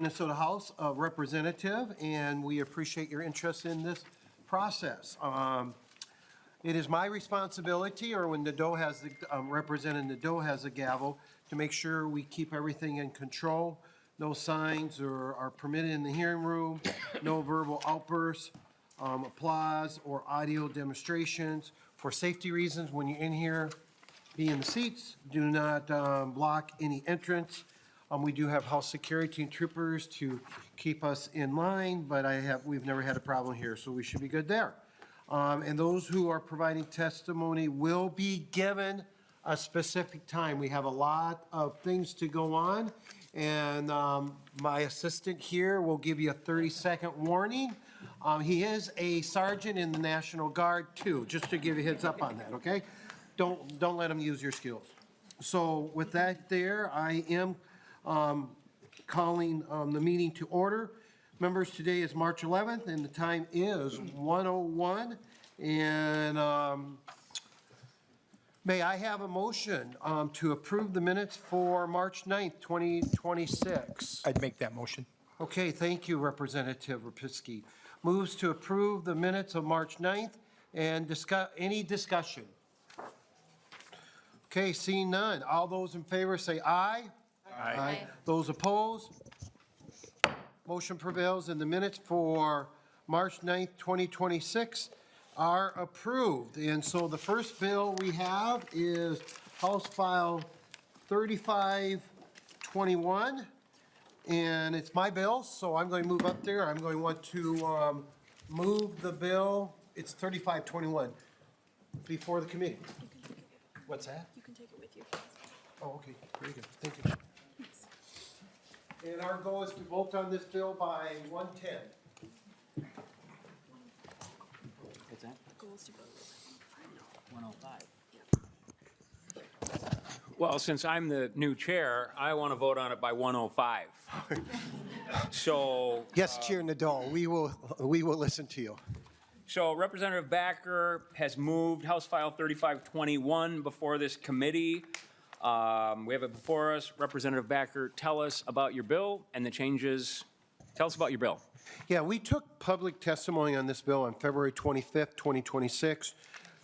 Minnesota House of Representative, and we appreciate your interest in this process. It is my responsibility, or when Nadeau has, Representative Nadeau has a gavel, to make sure we keep everything in control. No signs are permitted in the hearing room, no verbal outbursts, applause, or audio demonstrations. For safety reasons, when you're in here, be in the seats. Do not block any entrance. We do have house security and troopers to keep us in line, but we've never had a problem here, so we should be good there. And those who are providing testimony will be given a specific time. We have a lot of things to go on, and my assistant here will give you a 30-second warning. He is a sergeant in the National Guard too, just to give you a heads up on that, okay? Don't let him use your skills. So with that there, I am calling the meeting to order. Members, today is March 11th, and the time is 1:01. And may I have a motion to approve the minutes for March 9th, 2026? I'd make that motion. Okay, thank you, Representative Repinski. Moves to approve the minutes of March 9th, and any discussion? Okay, seeing none. All those in favor say aye. Aye. Those opposed? Motion prevails, and the minutes for March 9th, 2026 are approved. And so the first bill we have is House File 3521, and it's my bill, so I'm going to move up there. I'm going to want to move the bill, it's 3521, before the committee. What's that? You can take it with you. Oh, okay, very good, thank you. And our goal is to vote on this bill by 1:10. What's that? Goals to vote. 105. Well, since I'm the new chair, I want to vote on it by 105. So. Yes, Chair Nadeau, we will listen to you. So Representative Backer has moved House File 3521 before this committee. We have it before us. Representative Backer, tell us about your bill and the changes. Tell us about your bill. Yeah, we took public testimony on this bill on February 25th, 2026,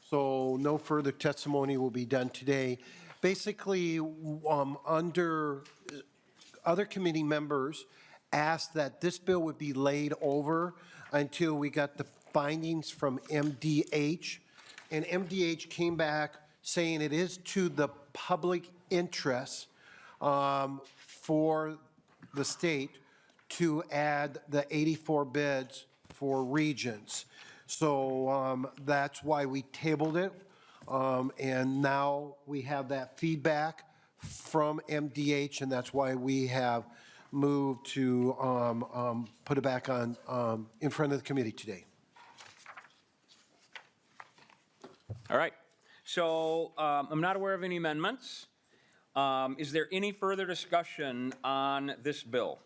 so no further testimony will be done today. Basically, under other committee members asked that this bill would be laid over until we got the findings from MDH, and MDH came back saying it is to the public interest for the state to add the 84 beds for regions. So that's why we tabled it. And now we have that feedback from MDH, and that's why we have moved to put it back on in front of the committee today. All right. So I'm not aware of any amendments. Is there any further discussion on this bill?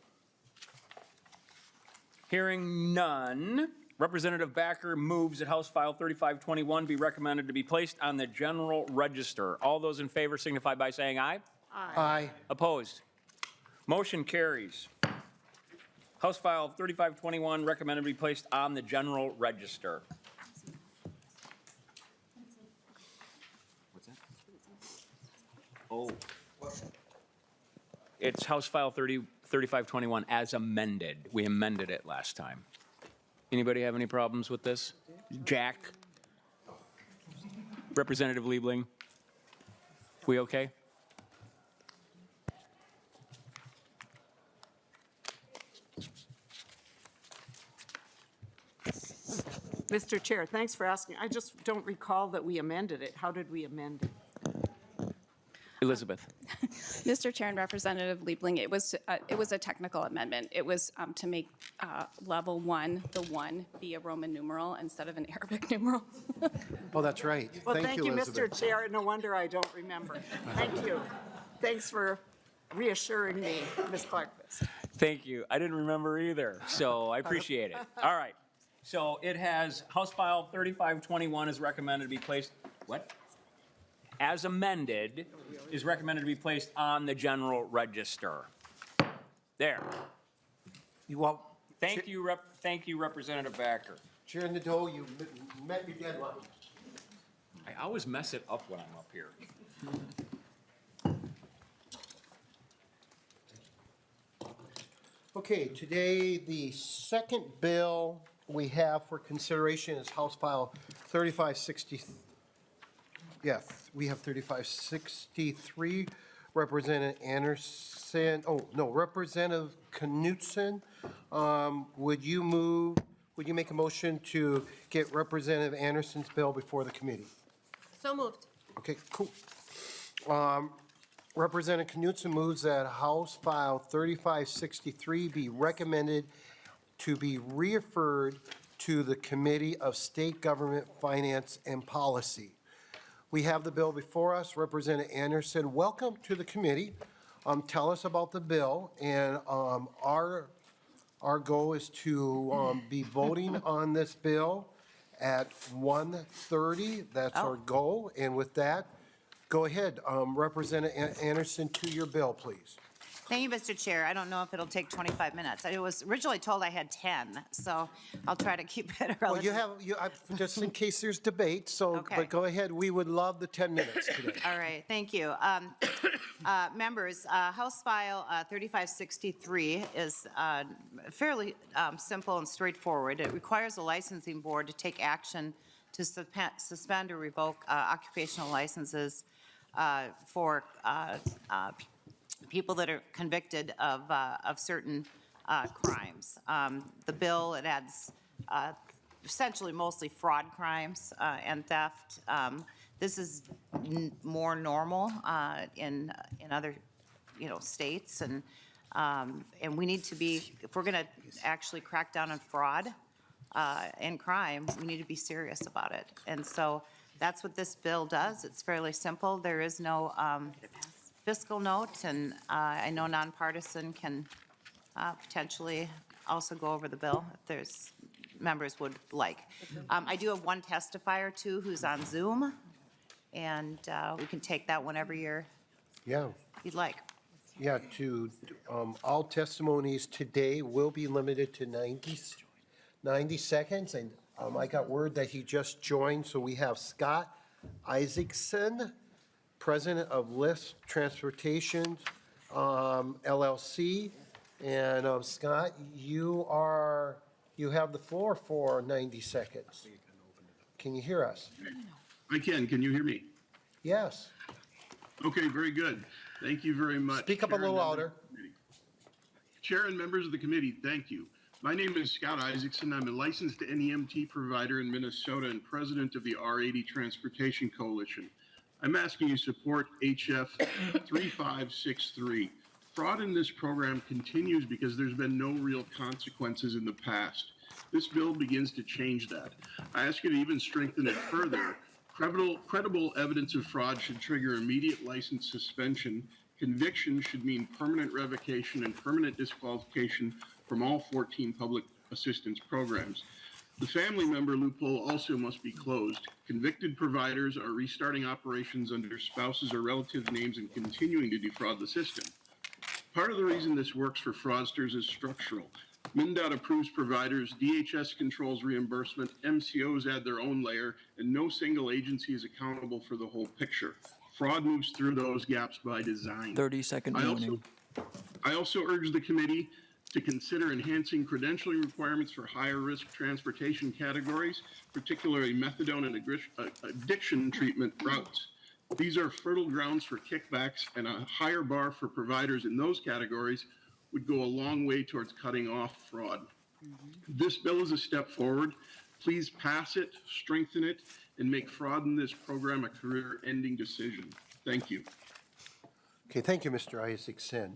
Hearing none, Representative Backer moves that House File 3521 be recommended to be placed on the general register. All those in favor signify by saying aye. Aye. Opposed? Motion carries. House File 3521 recommended to be placed on the general register. What's that? Oh. It's House File 3521 as amended. We amended it last time. Anybody have any problems with this? Jack? Representative Liebling? We okay? Mr. Chair, thanks for asking. I just don't recall that we amended it. How did we amend it? Elizabeth? Mr. Chair and Representative Liebling, it was a technical amendment. It was to make level 1, the 1, be a Roman numeral instead of an Arabic numeral. Oh, that's right. Well, thank you, Elizabeth. Mr. Chair. No wonder I don't remember. Thank you. Thanks for reassuring me, Ms. Clarkfist. Thank you. I didn't remember either, so I appreciate it. All right. So it has House File 3521 is recommended to be placed, what? As amended, is recommended to be placed on the general register. There. Well, Thank you, Representative Backer. Chair Nadeau, you met your deadline. I always mess it up when I'm up here. Okay, today, the second bill we have for consideration is House File 3560. Yes, we have 3563. Representative Anderson, Representative Knutson. Would you make a motion to get Representative Anderson's bill before the committee? So moved. Okay, cool. Representative Knutson moves that House File 3563 be recommended to be referred to the Committee of State Government, Finance, and Policy. We have the bill before us. Representative Anderson, welcome to the committee. Tell us about the bill, and our goal is to be voting on this bill at 1:30. That's our goal, and with that, go ahead, Representative Anderson, to your bill, please. Thank you, Mr. Chair. I don't know if it'll take 25 minutes. I was originally told I had 10, so I'll try to keep it Well, relative. just in case there's debate, so, Okay. but go ahead, we would love the 10 minutes today. All right, thank you. Members, House File 3563 is fairly simple and straightforward. It requires the licensing board to take action to suspend or revoke occupational licenses for people that are convicted of certain crimes. The bill, it adds essentially mostly fraud crimes and theft. This is more normal in other, states, and we need to be, if we're going to actually crack down on fraud and crime, we need to be serious about it. And so that's what this bill does. It's fairly simple. There is no fiscal note, and I know nonpartisan can potentially also go over the bill if there's members would like. I do have one testifier too who's on Zoom, and we can take that whenever you'd like. Yeah, all testimonies today will be limited to 90 seconds, and I got word that he just joined, so we have Scott Isaacson, President of Lyft Transportation, LLC. And Scott, you have the floor for 90 seconds. Can you hear us? I can. Can you hear me? Yes. Okay, very good. Thank you very much. Speak up a little louder. Chair and members of the committee, thank you. My name is Scott Isaacson. I'm a licensed NEMT provider in Minnesota and president of the R80 Transportation Coalition. I'm asking you to support HF 3563. Fraud in this program continues because there's been no real consequences in the past. This bill begins to change that. I ask you to even strengthen it further. Credible evidence of fraud should trigger immediate license suspension. Conviction should mean permanent revocation and permanent disqualification from all 14 public assistance programs. The family member loophole also must be closed. Convicted providers are restarting operations under spouses or relatives' names and continuing to defraud the system. Part of the reason this works for fraudsters is structural. MnDOT approves providers, DHS controls reimbursement, MCOs add their own layer, and no single agency is accountable for the whole picture. Fraud moves through those gaps by design. 30-second warning. I also urge the committee to consider enhancing credentialing requirements for higher risk transportation categories, particularly methadone and addiction treatment routes. These are fertile grounds for kickbacks, and a higher bar for providers in those categories would go a long way towards cutting off fraud. This bill is a step forward. Please pass it, strengthen it, and make fraud in this program a career-ending decision. Thank you. Okay, thank you, Mr. Isaacson.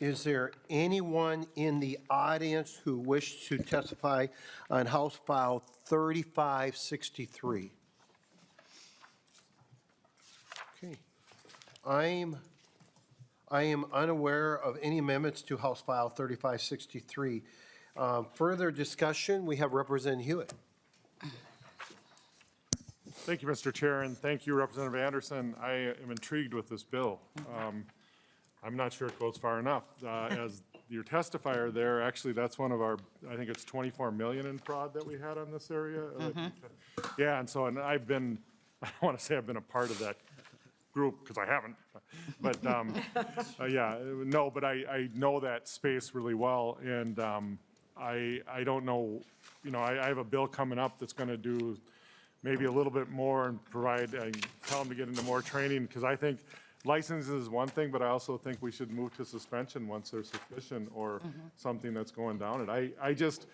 Is there anyone in the audience who wished to testify on House File 3563? Okay. I am unaware of any amendments to House File 3563. Further discussion, we have Representative Huot. Thank you, Mr. Chair, and thank you, Representative Anderson. I am intrigued with this bill. I'm not sure it goes far enough. As your testifier there, actually, that's one of our, I think it's 24 million in fraud that we had on this area. Yeah, and so, and I've been, I don't want to say I've been a part of that group, because I haven't, but, yeah, no, but I know that space really well, and I don't know, you know, I have a bill coming up that's going to do maybe a little bit more and provide, tell them to get into more training, because I think licenses is one thing, but I also think we should move to suspension once there's suspicion or something that's going down. And I just,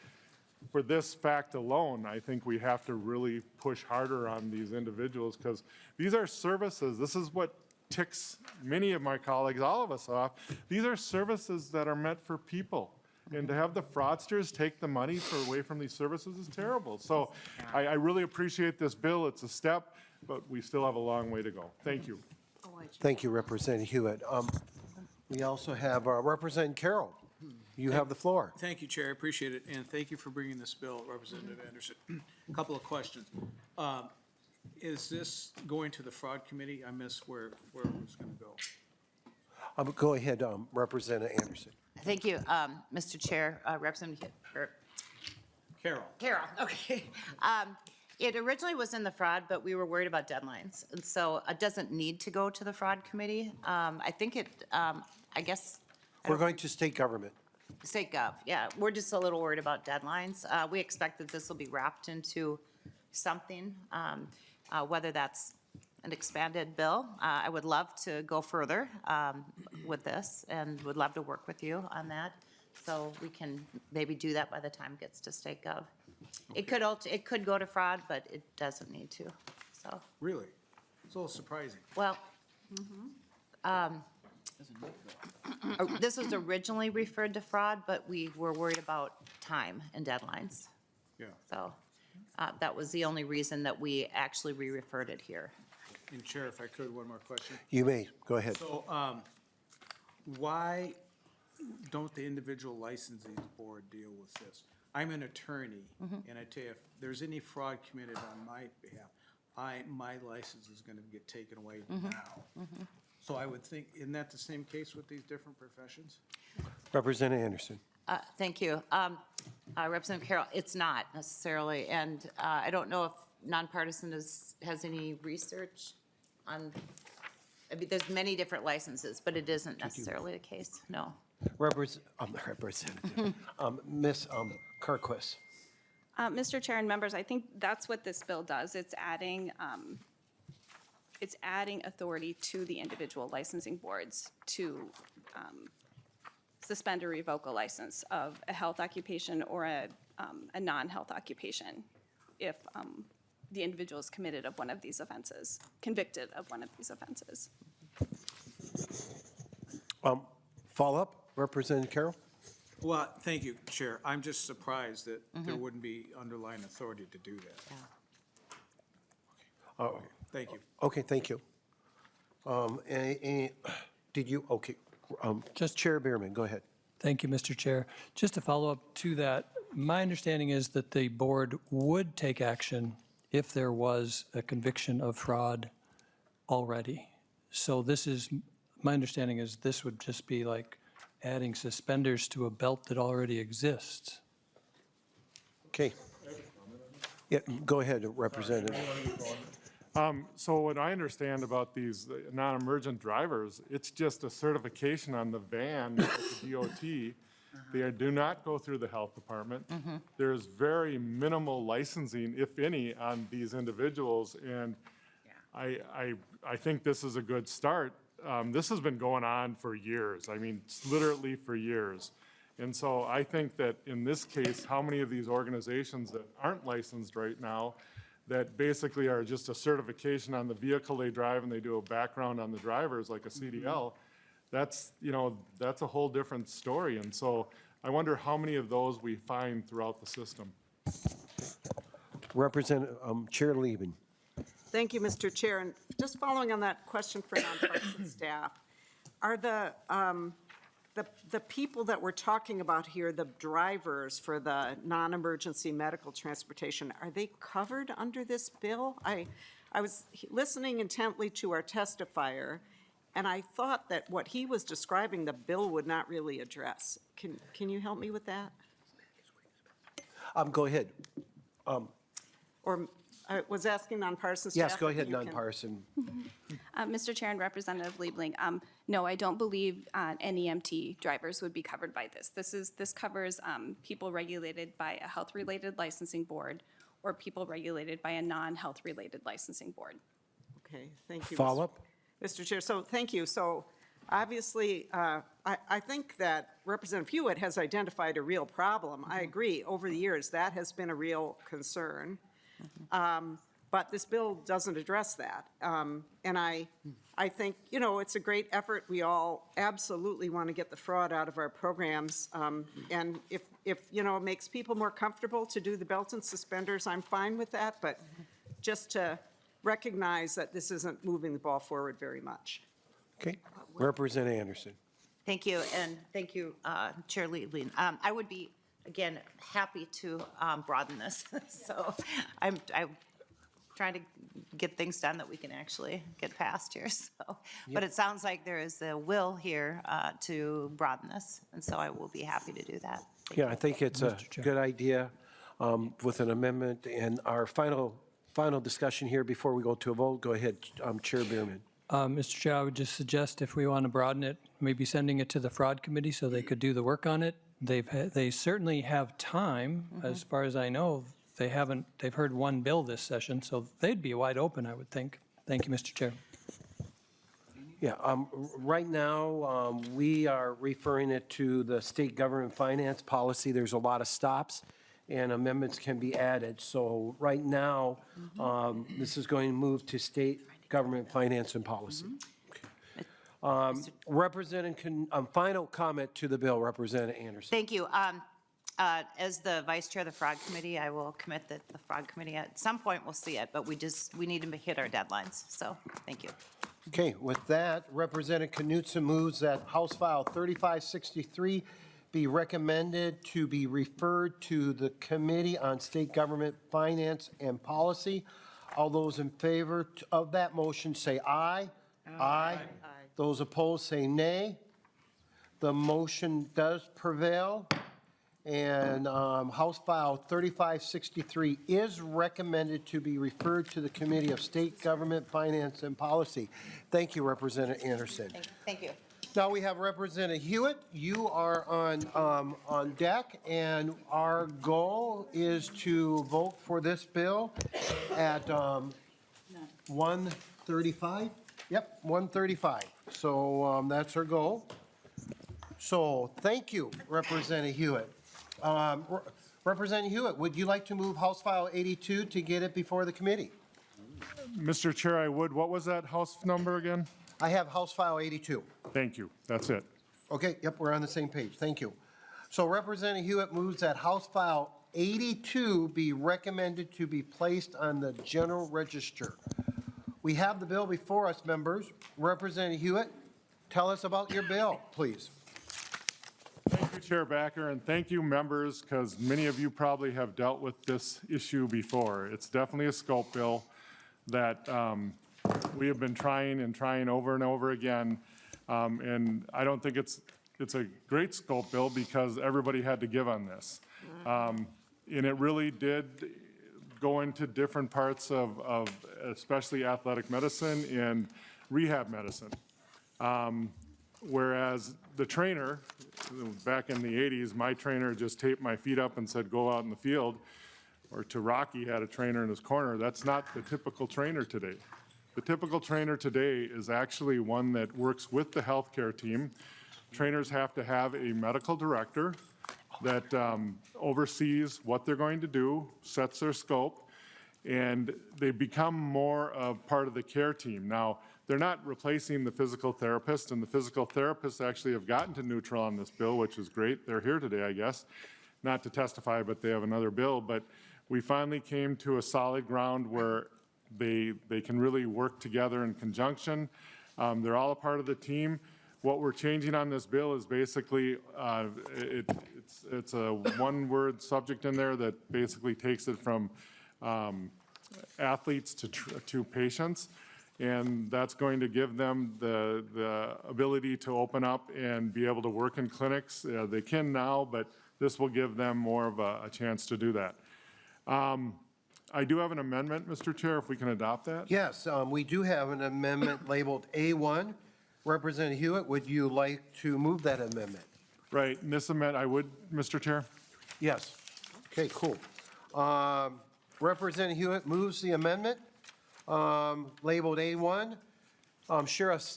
for this fact alone, I think we have to really push harder on these individuals, because these are services. This is what ticks many of my colleagues, all of us off. These are services that are meant for people. And to have the fraudsters take the money away from these services is terrible. So I really appreciate this bill. It's a step, but we still have a long way to go. Thank you. Thank you, Representative Hewitt. We also have Representative Carroll. You have the floor. Thank you, Chair. I appreciate it, and thank you for bringing this bill, Representative Anderson. A couple of questions. Is this going to the Fraud Committee? I missed where it was going to go. Go ahead, Representative Anderson. Thank you, Mr. Chair, Representative Carol. Carol, okay. It originally was in the fraud, but we were worried about deadlines, and so it doesn't need to go to the fraud committee. I think it, I guess. We're going to state government. State gov, yeah. We're just a little worried about deadlines. We expect that this will be wrapped into something, whether that's an expanded bill. I would love to go further with this and would love to work with you on that. So we can maybe do that by the time it gets to state gov. It could go to fraud, but it doesn't need to, so. Really? It's a little surprising. Well, this was originally referred to fraud, but we were worried about time and deadlines. Yeah. So that was the only reason that we actually re-referred it here. And Chair, if I could, one more question. You may. Go ahead. So why don't the individual licensing board deal with this? I'm an attorney, and I tell you, if there's any fraud committed on my behalf, my license is going to get taken away now. So I would think, isn't that the same case with these different professions? Representative Anderson. Thank you. Representative Carroll, it's not necessarily, and I don't know if nonpartisan has any research on, I mean, there's many different licenses, but it isn't necessarily the case, no. Representative. Ms. Carquist. Mr. Chair and members, I think that's what this bill does. It's adding authority to the individual licensing boards to suspend or revoke a license of a health occupation or a non-health occupation if the individual is convicted of one of these offenses. Follow-up, Representative Carroll? Well, thank you, Chair. I'm just surprised that there wouldn't be underlying authority to do that. Thank you. Okay, thank you. Did you, okay, just Chair Bierman, go ahead. Thank you, Mr. Chair. Just to follow up to that, my understanding is that the board would take action if there was a conviction of fraud already. So this is, my understanding is this would just be like adding suspenders to a belt that already exists. Okay. Yeah, go ahead, Representative. So what I understand about these non-emergent drivers, it's just a certification on the van with the DOT. They do not go through the health department. There's very minimal licensing, if any, on these individuals, and I think this is a good start. This has been going on for years. I mean, literally for years. And so I think that in this case, how many of these organizations that aren't licensed right now that basically are just a certification on the vehicle they drive and they do a background on the drivers like a CDL, that's, you know, that's a whole different story. And so I wonder how many of those we find throughout the system. Representative, Chair Lieben. Thank you, Mr. Chair. And just following on that question for nonpartisan staff, are the people that we're talking about here, the drivers for the non-emergency medical transportation, are they covered under this bill? I was listening intently to our testifier, And I thought that what he was describing, the bill would not really address. Can you help me with that? Go ahead. Or I was asking nonpartisan staff. Yes, go if ahead, you can- nonpartisan. Mr. Chair and Representative Liebling, no, I don't believe NEMT drivers would be covered by this. This covers people regulated by a health-related licensing board or people regulated by a non-health-related licensing board. Okay, thank you. Follow-up? Mr. Chair, so thank you. So obviously, I think that Representative Hewitt has identified a real problem. I agree, over the years, that has been a real concern. But this bill doesn't address that. And I think, you know, it's a great effort. We all absolutely want to get the fraud out of our programs. And if, you know, it makes people more comfortable to do the belt and suspenders, I'm fine with that. But just to recognize that this isn't moving the ball forward very much. Okay. Representative Anderson. Thank you, and thank you, Chair Liebling. I would be, again, happy to broaden this. So I'm trying to get things done that we can actually get past here, so. But it sounds like there is a will here to broaden this, and so I will be happy to do that. Yeah, I think it's a Mr. Chair. good idea with an amendment. And our final discussion here before we go to a vote. Go ahead, Chair Bierman. Mr. Chair, I would just suggest if we want to broaden it, maybe sending it to the Fraud Committee so they could do the work on it. They certainly have time, as far as I know. They've heard one bill this session, so they'd be wide open, I would think. Thank you, Mr. Chair. Yeah, right now, we are referring it to the state government finance policy. There's a lot of stops, and amendments can be added. So right now, this is going to move to state government finance and policy. Final comment to the bill, Representative Anderson. Thank you. As the Vice Chair of the Fraud Committee, I will commit that the Fraud Committee at some point will see it, but we need to hit our deadlines, so thank you. Okay, with that, Representative Knutson moves that House File 3563 be recommended to be referred to the Committee on State Government Finance and Policy. All those in favor of that motion say aye. Aye. Those opposed say nay. The motion does prevail. And House File 3563 is recommended to be referred to the Committee of State Government Finance and Policy. Thank you, Representative Anderson. Thank you. Now we have Representative Hewitt. You are on deck, and our goal is to vote for this bill at 1:35? Yep, 1:35. So that's our goal. So thank you, Representative Hewitt. Representative Hewitt, would you like to move House File 82 to get it before the committee? Mr. Chair, I would. What was that house number again? I have House File 82. Thank you. That's it. Okay, yep, we're on the same page. Thank you. So Representative Hewitt moves that House File 82 be recommended to be placed on the general register. We have the bill before us, members. Representative Hewitt, tell us about your bill, please. Thank you, Chair Backer, and thank you, members, because many of you probably have dealt with this issue before. It's definitely a scope bill that we have been trying over and over again. And I don't think it's a great scope bill because everybody had to give on this. And it really did go into different parts of especially athletic medicine and rehab medicine. Whereas the trainer, back in the 80s, my trainer just taped my feet up and said, go out in the field. Or to Rocky had a trainer in his corner. That's not the typical trainer today. The typical trainer today is actually one that works with the healthcare team. Trainers have to have a medical director that oversees what they're going to do, sets their scope, and they become more of part of the care team. Now, they're not replacing the physical therapist, and the physical therapists actually have gotten to neutral on this bill, which is great. They're here today, I guess, not to testify, but they have another bill. But we finally came to a solid ground where they can really work together in conjunction. They're all a part of the team. What we're changing on this bill is basically, it's a one-word subject in there that basically takes it from athletes to patients. And that's going to give them the ability to open up and be able to work in clinics. They can now, but this will give them more of a chance to do that. I do have an amendment, Mr. Chair, if we can adopt that. Yes, we do have an amendment labeled A1. Representative Hewitt, would you like to move that amendment? Right, and this amendment, I would, Mr. Chair. Yes. Okay, cool. Representative Hewitt moves the amendment labeled A1.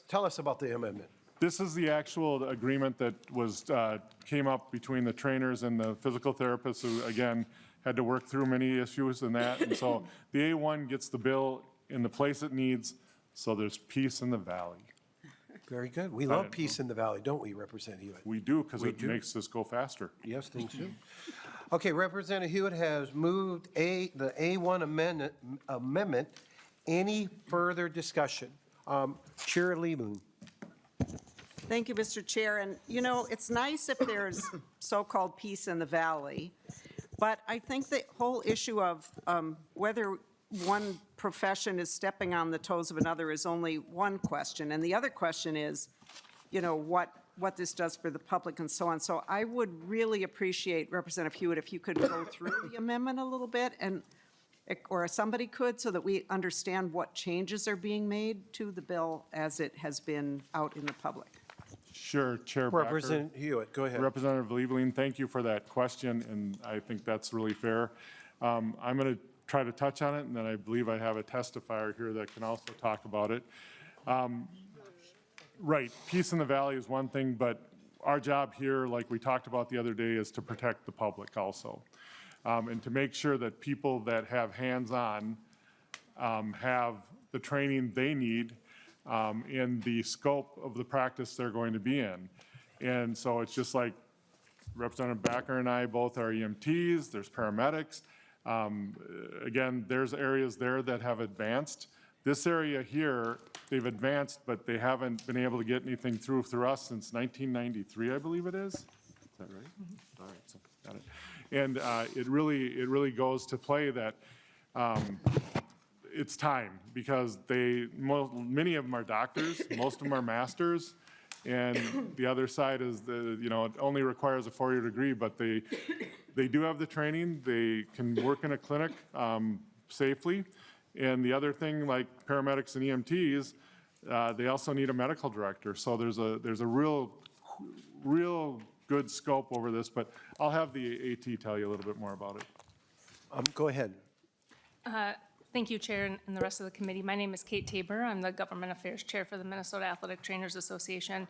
Tell us about the amendment. This is the actual agreement that was, came up between the trainers and the physical therapists who, again, had to work through many issues and that. And so the A1 gets the bill in the place it needs, so there's peace in the valley. Very good. We love peace in the valley, don't we, Representative Hewitt? We do, because it do. makes this go faster. Yes, thank you. Okay, Representative Hewitt has moved the A1 amendment. Any further discussion? Chair Liebling. Thank you, Mr. Chair. And, you know, it's nice if there's so-called peace in the valley, but I think the whole issue of whether one profession is stepping on the toes of another is only one question. And the other question is, you know, what this does for the public and so on. So I would really appreciate, Representative Hewitt, if you could go through the amendment a little bit, and or somebody could, so that we understand what changes are being made to the bill as it has been out in the public. Sure, Chair Backer. Representative Hewitt, go ahead. Representative Liebling, thank you for that question, and I think that's really fair. I'm going to try to touch on it, and then I believe I have a testifier here that can also talk about it. Right, peace in the valley is one thing, but our job here, like we talked about the other day, is to protect the public also. And to make sure that people that have hands-on have the training they need in the scope of the practice they're going to be in. And so it's just like Representative Backer and I both are EMTs, there's paramedics. Again, there's areas there that have advanced. This area here, they've advanced, but they haven't been able to get anything through us since 1993, I believe it is. Is that right? All right, so got it. And it really goes to play that it's time, because many of them are doctors, most of them are masters, and the other side is it only requires a 4-year degree, but they do have the training, they can work in a clinic safely. And the other thing, like paramedics and EMTs, they also need a medical director. So there's a real good scope over this, but I'll have the AT tell you a little bit more about it. Go ahead. Thank you, Chair, and the rest of the committee. My name is Kate Tabor. I'm the Government Affairs Chair for the Minnesota Athletic Trainers Association.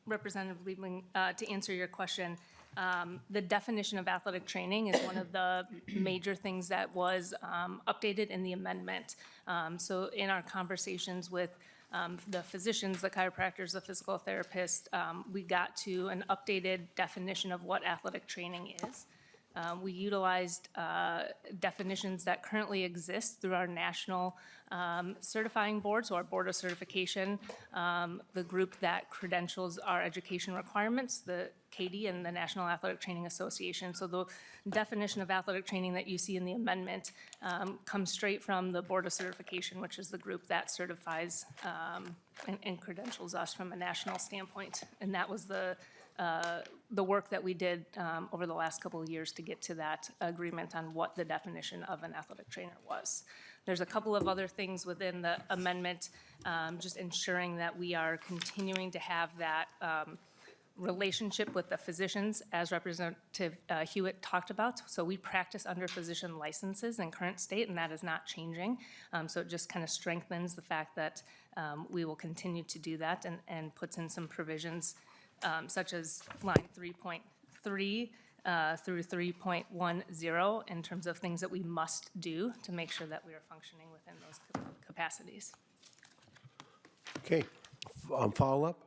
Representative Liebling, to answer your question, the definition of athletic training is one of the major things that was updated in the amendment. So in our conversations with the physicians, the chiropractors, the physical therapists, we got to an updated definition of what athletic training is. We utilized definitions that currently exist through our national certifying board, so our Board of Certification, the group that credentials our education requirements, the CATIE and the National Athletic Training Association. So the definition of athletic training that you see in the amendment comes straight from the Board of Certification, which is the group that certifies and credentials us from a national standpoint. And that was the work that we did over the last couple of years to get to that agreement on what the definition of an athletic trainer was. There's a couple of other things within the amendment, just ensuring that we are continuing to have that relationship with the physicians, as Representative Hewitt talked about. So we practice under physician licenses in current state, and that is not changing. So it just kind of strengthens the fact that we will continue to do that, and puts in some provisions such as line 3.3 through 3.10 in terms of things that we must do to make sure that we are functioning within those capacities. Okay, follow-up?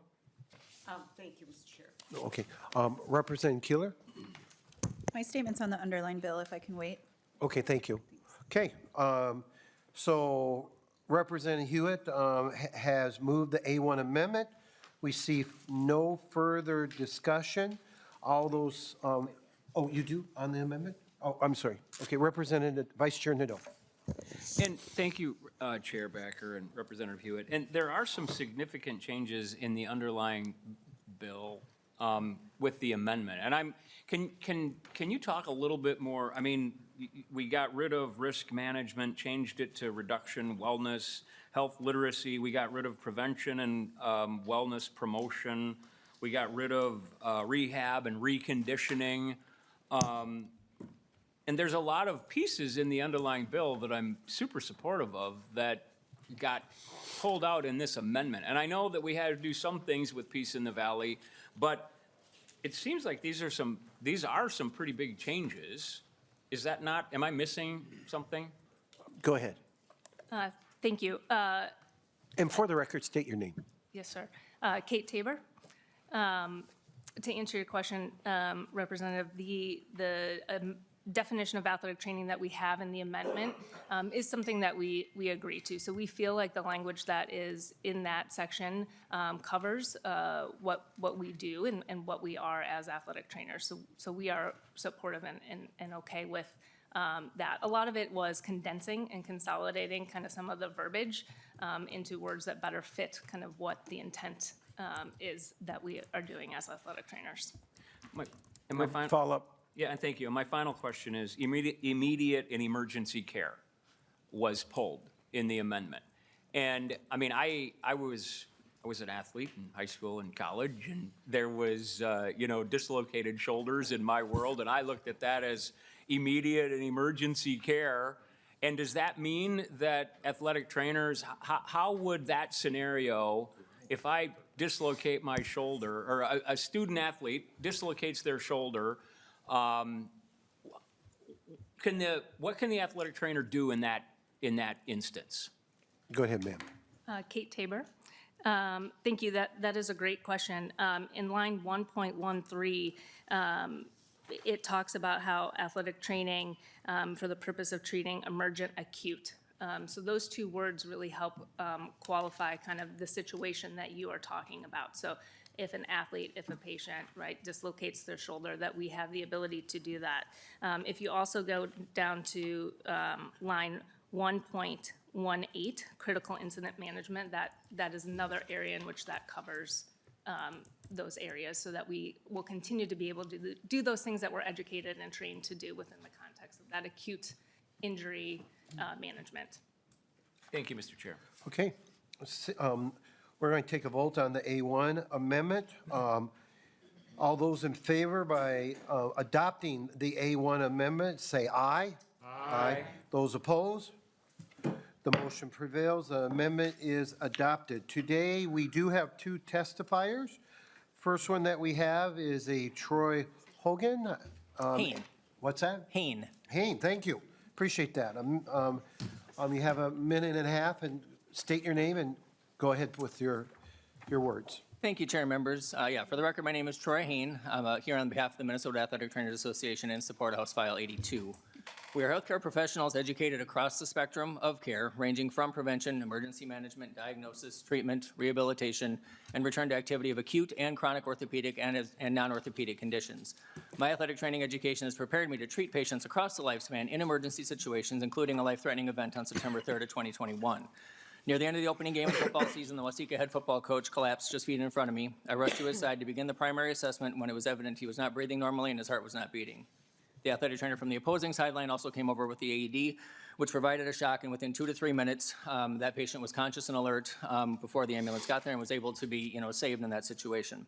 Thank you, Mr. Chair. Okay, Representative Keeler? My statement's on the underlined bill, if I can wait. Okay, thank you. Okay, so Representative Hewitt has moved the A1 amendment. We see no further discussion. All those, oh, you do on the amendment? Oh, I'm sorry. Okay, Representative Vice Chair Nadeau. And thank you, Chair Backer and Representative Hewitt. And there are some significant changes in the underlying bill with the amendment. And can you talk a little bit more? I mean, we got rid of risk management, changed it to reduction, wellness, health literacy. We got rid of prevention and wellness promotion. We got rid of rehab and reconditioning. And there's a lot of pieces in the underlying bill that I'm super supportive of that got pulled out in this amendment. And I know that we had to do some things with Peace in the Valley, but it seems like these are some pretty big changes. Is that not, am I missing something? Go ahead. Thank you. And for the record, state your name. Yes, sir. Kate Tabor. To answer your question, Representative, the definition of athletic training that we have in the amendment is something that we agree to. So we feel like the language that is in that section covers what we do and what we are as athletic trainers. So we are supportive and okay with that. A lot of it was condensing and consolidating kind of some of the verbiage into words that better fit kind of what the intent is that we are doing as athletic trainers. And my final Follow-up. Yeah, and thank you. And my final question is, immediate and emergency care was pulled in the amendment. And, I mean, I was an athlete in high school and college, and there was, dislocated shoulders in my world, and I looked at that as immediate and emergency care. And does that mean that athletic trainers, how would that scenario, if I dislocate my shoulder, or a student athlete dislocates their shoulder, what can the athletic trainer do in that instance? Go ahead, ma'am. Kate Tabor. Thank you. That is a great question. In line 1.13, it talks about how athletic training for the purpose of treating emergent acute. So those two words really help qualify kind of the situation that you are talking about. So if an athlete, if a patient, right, dislocates their shoulder, that we have the ability to do that. If you also go down to line 1.18, critical incident management, that is another area in which that covers those areas, so that we will continue to be able to do those things that we're educated and trained to do within the context of that acute injury management. Thank you, Mr. Chair. Okay. We're going to take a vote on the A1 amendment. All those in favor by adopting the A1 amendment, say aye. Aye. Those opposed? The motion prevails. The amendment is adopted. Today, we do have two testifiers. First one that we have is a Troy Hogan. Hain. What's that? Hain. Hain, thank you. Appreciate that. You have a minute and a half, and state your name and go ahead with your words. Thank you, Chair and members. For the record, my name is Troy Hain. I'm here on behalf of the Minnesota Athletic Trainers Association in support of House File 82. We are healthcare professionals educated across the spectrum of care, ranging from prevention, emergency management, diagnosis, treatment, rehabilitation, and return to activity of acute and chronic orthopedic and non-orthopedic conditions. My athletic training education has prepared me to treat patients across the lifespan in emergency situations, including a life-threatening event on September 3rd of 2021. Near the end of the opening game of football season, the Waseca head football coach collapsed just feet in front of me. I rushed to his side to begin the primary assessment when it was evident he was not breathing normally and his heart was not beating. The athletic trainer from the opposing sideline also came over with the AED, which provided a shock, and within 2 to 3 minutes, that patient was conscious and alert before the ambulance got there and was able to be, saved in that situation.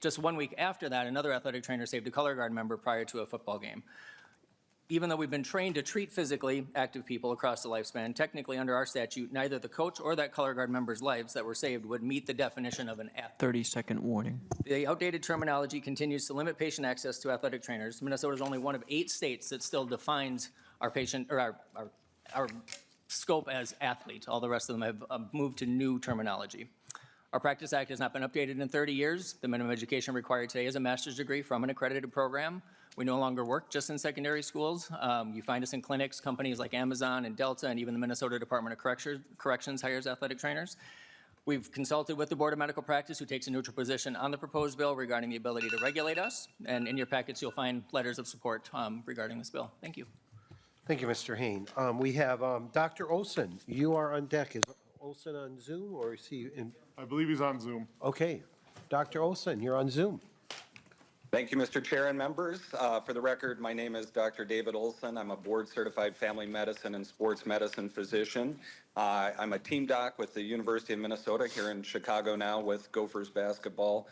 Just 1 week after that, another athletic trainer saved a color guard member prior to a football game. Even though we've been trained to treat physically active people across the lifespan, technically under our statute, neither the coach or that color guard member's lives that were saved would meet the definition of an athlete. 30-second warning. The outdated terminology continues to limit patient access to athletic trainers. Minnesota is only one of 8 states that still defines our patient, or our scope as athlete. All the rest of them have moved to new terminology. Our Practice Act has not been updated in 30 years. The minimum education required today is a master's degree from an accredited program. We no longer work just in secondary schools. You find us in clinics. Companies like Amazon and Delta and even the Minnesota Department of Corrections hires athletic trainers. We've consulted with the Board of Medical Practice, who takes a neutral position on the proposed bill regarding the ability to regulate us. And in your packets, you'll find letters of support regarding this bill. Thank you. Thank you, Mr. Hain. We have Dr. Olson. You are on deck. Is Olson on Zoom or is he in? I believe he's on Zoom. Okay. Dr. Olson, you're on Zoom. Thank you, Mr. Chair and members. For the record, my name is Dr. David Olson. I'm a board-certified family medicine and sports medicine physician. I'm a team doc with the University of Minnesota here in Chicago now with Gophers basketball,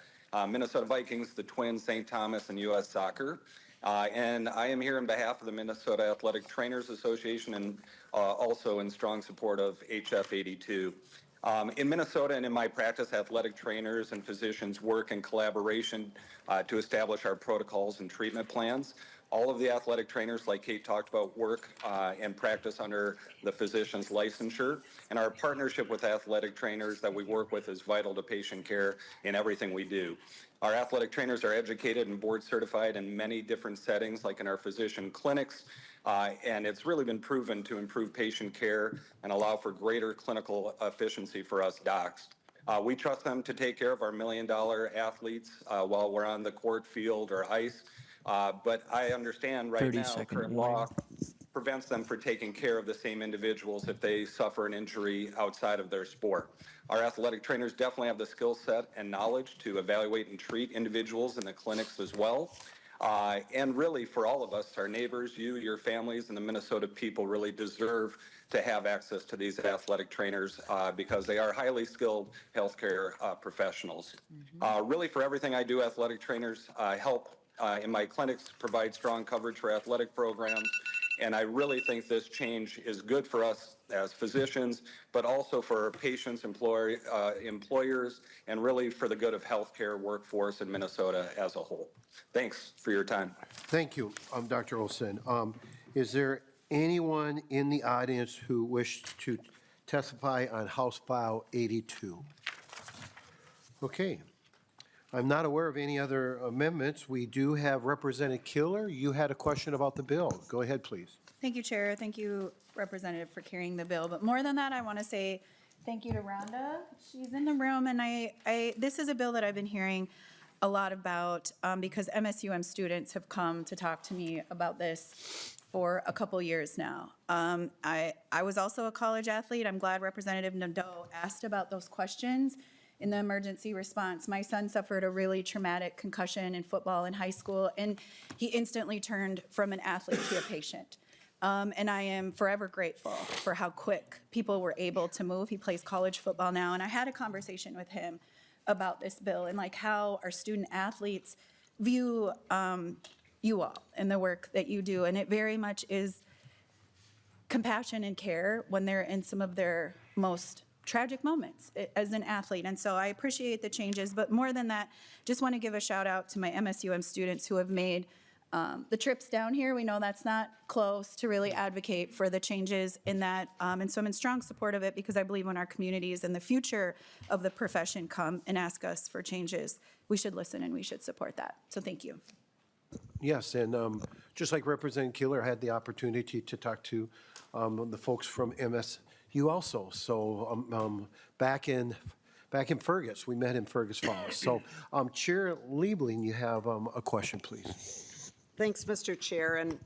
Minnesota Vikings, the Twins, St. Thomas, and U.S. Soccer. And I am here on behalf of the Minnesota Athletic Trainers Association and also in strong support of HF 82. In Minnesota and in my practice, athletic trainers and physicians work in collaboration to establish our protocols and treatment plans. All of the athletic trainers, like Kate talked about, work and practice under the physician's licensure. And our partnership with athletic trainers that we work with is vital to patient care in everything we do. Our athletic trainers are educated and board certified in many different settings, like in our physician clinics, and it's really been proven to improve patient care and allow for greater clinical efficiency for us docs. We trust them to take care of our $1 million athletes while we're on the court, field, or ice. But I understand right now current law prevents them from taking care of the same individuals if they suffer an injury outside of their sport. Our athletic trainers definitely have the skill set and knowledge to evaluate and treat individuals in the clinics as well. And really, for all of us, our neighbors, you, your families, and the Minnesota people really deserve to have access to these athletic trainers because they are highly skilled healthcare professionals. Really, for everything I do, athletic trainers help in my clinics provide strong coverage for athletic programs. And I really think this change is good for us as physicians, but also for patients, employers, and really for the good of healthcare workforce in Minnesota as a whole. Thanks for your time. Thank you, Dr. Olson. Is there anyone in the audience who wished to testify on House File 82? Okay. I'm not aware of any other amendments. We do have Representative Killer. You had a question about the bill. Go ahead, please. Thank you, Chair. Thank you, Representative, for carrying the bill. But more than that, I want to say thank you to Rhonda. She's in the room, and this is a bill that I've been hearing a lot about because MSUM students have come to talk to me about this for a couple years now. I was also a college athlete. I'm glad Representative Nadeau asked about those questions in the emergency response. My son suffered a really traumatic concussion in football in high school, and he instantly turned from an athlete to a patient. And I am forever grateful for how quick people were able to move. He plays college football now, and I had a conversation with him about this bill and like how our student athletes view you all and the work that you do. And it very much is compassion and care when they're in some of their most tragic moments as an athlete. And so I appreciate the changes, but more than that, just want to give a shout out to my MSUM students who have made the trips down here. We know that's not close to really advocate for the changes in that. And so I'm in strong support of it because I believe when our communities and the future of the profession come and ask us for changes, we should listen and we should support that. So thank you. Yes, and just like Representative Killer, I had the opportunity to talk to the folks from MSU also. So back in Fergus, we met in Fergus Falls. So Chair Liebling, you have a question, please. Thanks, Mr. Chair. And,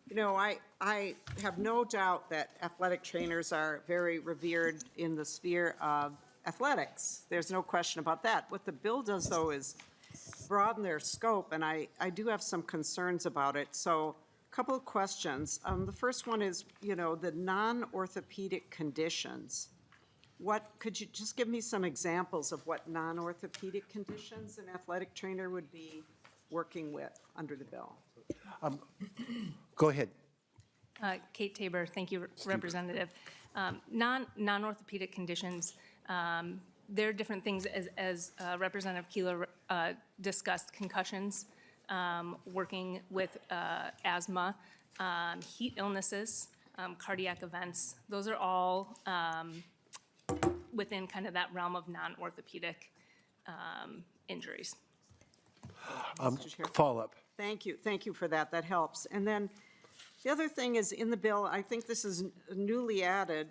you know, I have no doubt that athletic trainers are very revered in the sphere of athletics. There's no question about that. What the bill does, though, is broaden their scope, and I do have some concerns about it. So a couple of questions. The first one is, you know, the non-orthopedic conditions. Could you just give me some examples of what non-orthopedic conditions an athletic trainer would be working with under the bill? Go ahead. Kate Tabor, thank you, Representative. Non-orthopedic conditions, there are different things as Representative Keeler discussed, concussions, working with asthma, heat illnesses, cardiac events. Those are all within kind of that realm of non-orthopedic injuries. Follow-up. Thank you for that. That helps. And then the other thing is in the bill, I think this is newly added,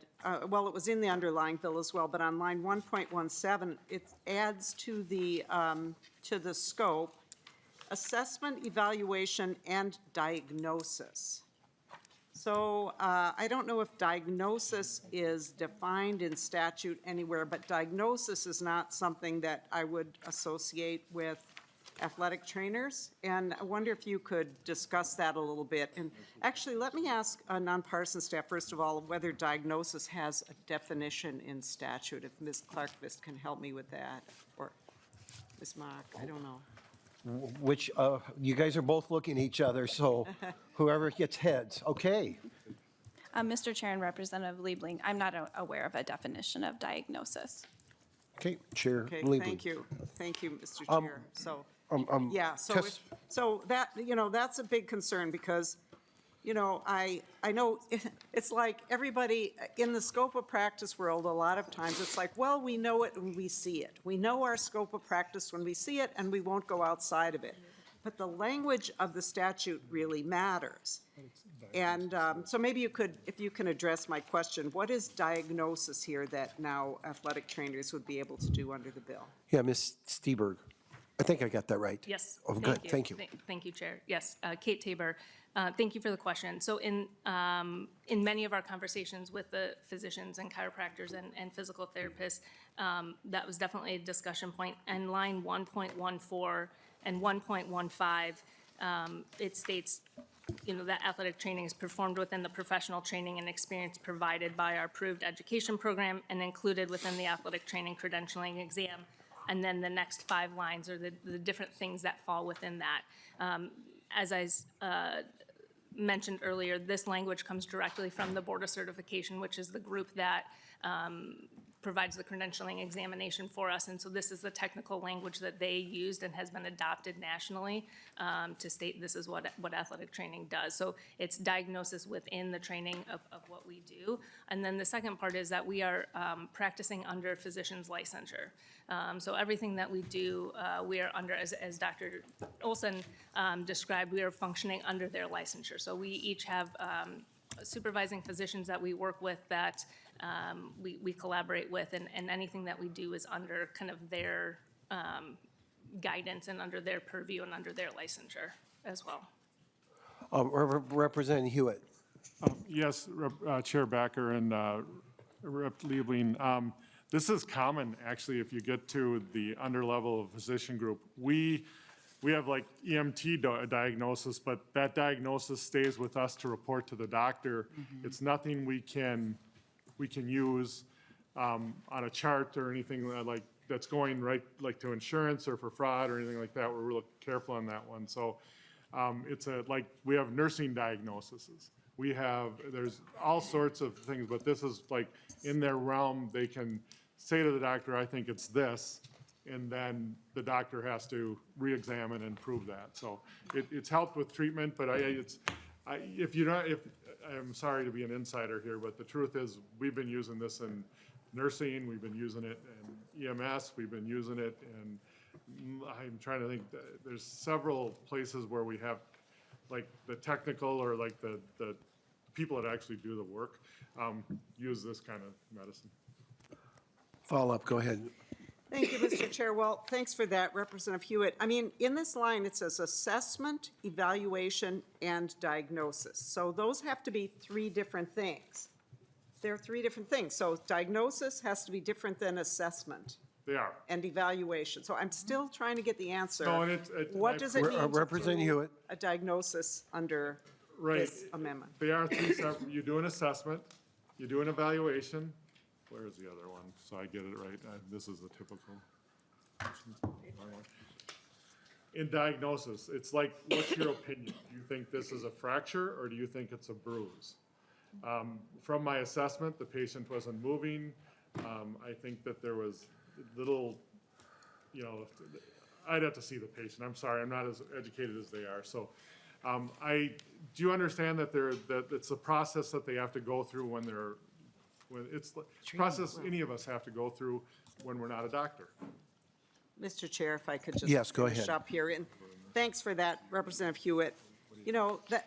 well, it was in the underlying bill as well, but on line 1.17, it adds to the scope, assessment, evaluation, and diagnosis. So I don't know if diagnosis is defined in statute anywhere, but diagnosis is not something that I would associate with athletic trainers. And I wonder if you could discuss that a little bit. And actually, let me ask nonpartisan staff, first of all, whether diagnosis has a definition in statute, if Ms. Clarkvist can help me with that, or Ms. Mock, I don't know. Which, you guys are both looking at each other, so whoever gets heads, okay. Mr. Chair and Representative Liebling, I'm not aware of a definition of diagnosis. Okay, Chair Okay, Liebling. thank you. Thank you, Mr. Chair. So, yeah, so, test- so that, that's a big concern because, I know it's like everybody in the scope of practice world, a lot of times it's like, well, we know it when we see it. We know our scope of practice when we see it and we won't go outside of it. But the language of the statute really matters. And so maybe you could, if you can address my question, what is diagnosis here that now athletic trainers would be able to do under the bill? Yeah, Ms. Steberg. I think I got that right. Yes. Oh, good, thank you. Thank you, Chair. Yes, Kate Tabor, thank you for the question. So in many of our conversations with the physicians and chiropractors and physical therapists, that was definitely a discussion point. And line 1.14 and 1.15, it states, that athletic training is performed within the professional training and experience provided by our approved education program and included within the athletic training credentialing exam. And then the next 5 lines are the different things that fall within that. As I mentioned earlier, this language comes directly from the Board of Certification, which is the group that provides the credentialing examination for us. And so this is the technical language that they used and has been adopted nationally to state this is what athletic training does. So it's diagnosis within the training of what we do. And then the second part is that we are practicing under physician's licensure. So everything that we do, we are under, as Dr. Olson described, we are functioning under their licensure. So we each have supervising physicians that we work with that we collaborate with, and anything that we do is under kind of their guidance and under their purview and under their licensure as well. Representative Huot. Yes, Chair Backer and Rep. Liebling. This is common, actually, if you get to the underlevel of physician group. We have like EMT diagnosis, but that diagnosis stays with us to report to the doctor. It's nothing we can use on a chart or anything like that's going right like to insurance or for fraud or anything like that. We're real careful on that one. So it's like we have nursing diagnoses. There's all sorts of things, but this is like in their realm. They can say to the doctor, I think it's this, and then the doctor has to re-examine and prove that. So it's helped with treatment, but I'm sorry to be an insider here, but the truth is we've been using this in nursing, we've been using it in EMS, we've been using it, and I'm trying to think, there's several places where we have like the technical or like the people that actually do the work use this kind of medicine. Follow-up, go ahead. Thank you, Mr. Chair. Well, thanks for that, Representative Hewitt. I mean, in this line, it says assessment, evaluation, and diagnosis. So those have to be 3 different things. They're 3 different things. So diagnosis has to be different than assessment. They are. And evaluation. So I'm still trying to get the answer. No, and what does it mean to Representative do Hewitt. a diagnosis under Right. this amendment? They are 3 separate. You do an assessment, you do an evaluation. Where is the other one? So I get it right. This is the typical. In diagnosis, it's like, what's your opinion? Do you think this is a fracture or do you think it's a bruise? From my assessment, the patient wasn't moving. I think that there was little, I'd have to see the patient. I'm sorry, I'm not as educated as they are. So do you understand that it's a process that they have to go through when it's the process any of us have to go through when we're not a doctor. Mr. Chair, if I could just Yes, go finish ahead. up here. And thanks for that, Representative Hewitt.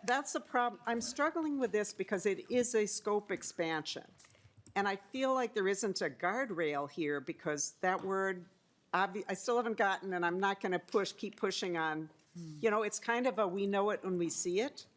That's the problem. I'm struggling with this because it is a scope expansion. And I feel like there isn't a guardrail here because that word, I still haven't gotten, and I'm not going to keep pushing on. It's kind of a we know it when we see it.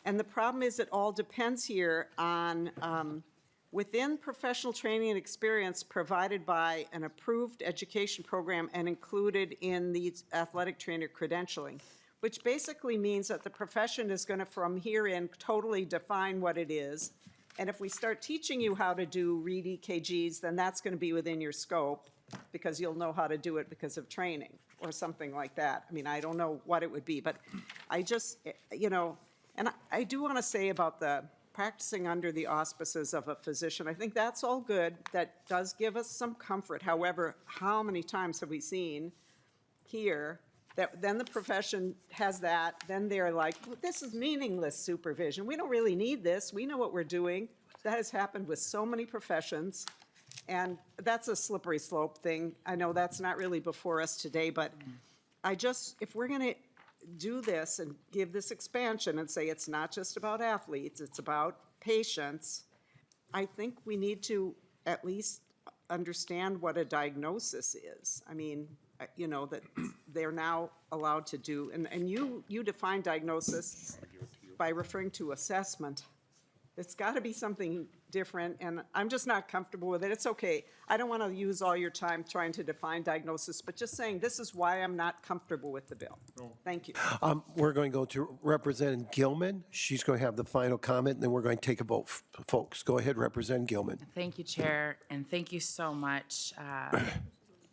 And the problem is it all depends here on within professional training and experience provided by an approved education program and included in the athletic trainer credentialing, which basically means that the profession is going to, from here in, totally define what it is. And if we start teaching you how to read EKGs, then that's going to be within your scope because you'll know how to do it because of training or something like that. I mean, I don't know what it would be, but I just, and I do want to say about the practicing under the auspices of a physician, I think that's all good. That does give us some comfort. However, how many times have we seen here that then the profession has that, then they're like, well, this is meaningless supervision. We don't really need this. We know what we're doing. That has happened with so many professions. And that's a slippery slope thing. I know that's not really before us today, but if we're going to do this and give this expansion and say it's not just about athletes, it's about patients, I think we need to at least understand what a diagnosis is. I mean, that they're now allowed to do, and you define diagnosis by referring to assessment. It's got to be something different, and I'm just not comfortable with it. It's okay. I don't want to use all your time trying to define diagnosis, but just saying this is why I'm not comfortable with the bill. Thank you. We're going to go to Representative Gilman. She's going to have the final comment, and then we're going to take a vote. Folks, go ahead, Representative Gilman. Thank you, Chair, and thank you so much,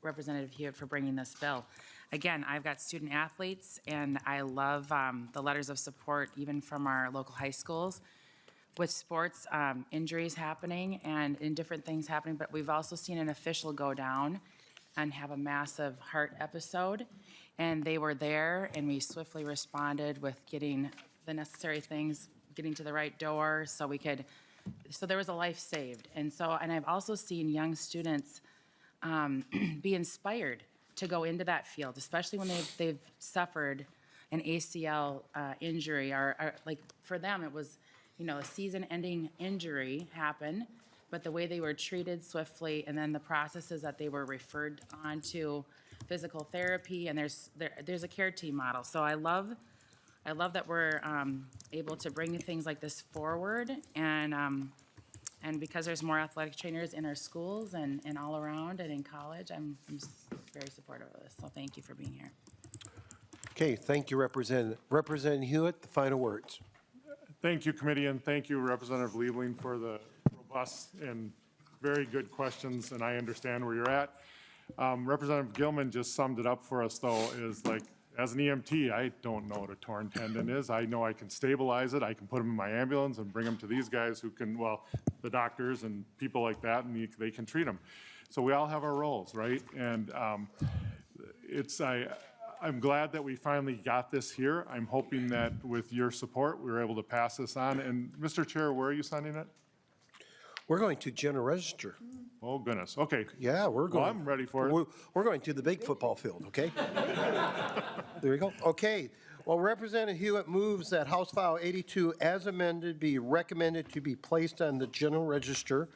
Representative Huot, for bringing this bill. Again, I've got student athletes, and I love the letters of support, even from our local high schools, with sports injuries happening and in different things happening, but we've also seen an official go down and have a massive heart episode, and they were there, and we swiftly responded with getting the necessary things, getting to the right door, so there was a life saved. And I've also seen young students be inspired to go into that field, especially when they've suffered an ACL injury, or like for them it was, a season-ending injury happened, but the way they were treated swiftly, and then the processes that they were referred on to physical therapy, and there's a care team model. So I love that we're able to bring things like this forward, and because there's more athletic trainers in our schools and all around and in college, I'm just very supportive of this. So thank you for being here. Okay, thank you, Representative. Representative Huot, the final words. Thank you, committee, and thank you, Representative Liebling, for the robust and very good questions, and I understand where you're at. Representative Gilman just summed it up for us, though, is like, as an EMT, I don't know what a torn tendon is. I know I can stabilize it. I can put them in my ambulance and bring them to these guys who can, the doctors and people like that, and they can treat them. So we all have our roles, right? And I'm glad that we finally got this here. I'm hoping that with your support, we were able to pass this on. And Mr. Chair, where are you sending it? We're going to General Register. Oh, goodness. Okay. Yeah, we're going. Well, I'm ready for it. We're going to the big football field, okay? There we go. Okay. Well, Representative Huot moves that House File 82 as amended be recommended to be placed on the General Register.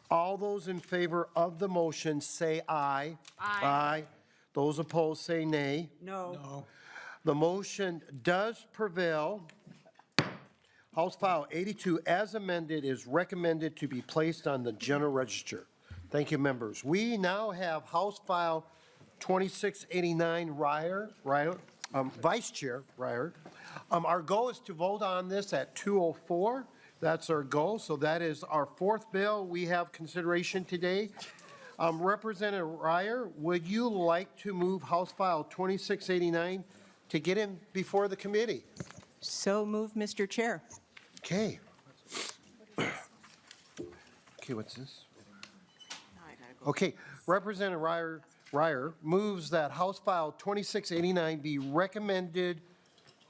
All those in favor of the motion say aye. Aye. Those opposed say nay. No. The motion does prevail. House File 82 as amended is recommended to be placed on the General Register. Thank you, members. We now have House File 2689, Reyer, Vice Chair Reyer. Our goal is to vote on this at 2:04. That's our goal. So that is our fourth bill we have consideration today. Representative Reyer, would you like to move House File 2689 to get in before the committee? So move, Mr. Chair. Okay. Okay, what's this? Okay, Representative Reyer moves that House File 2689 be recommended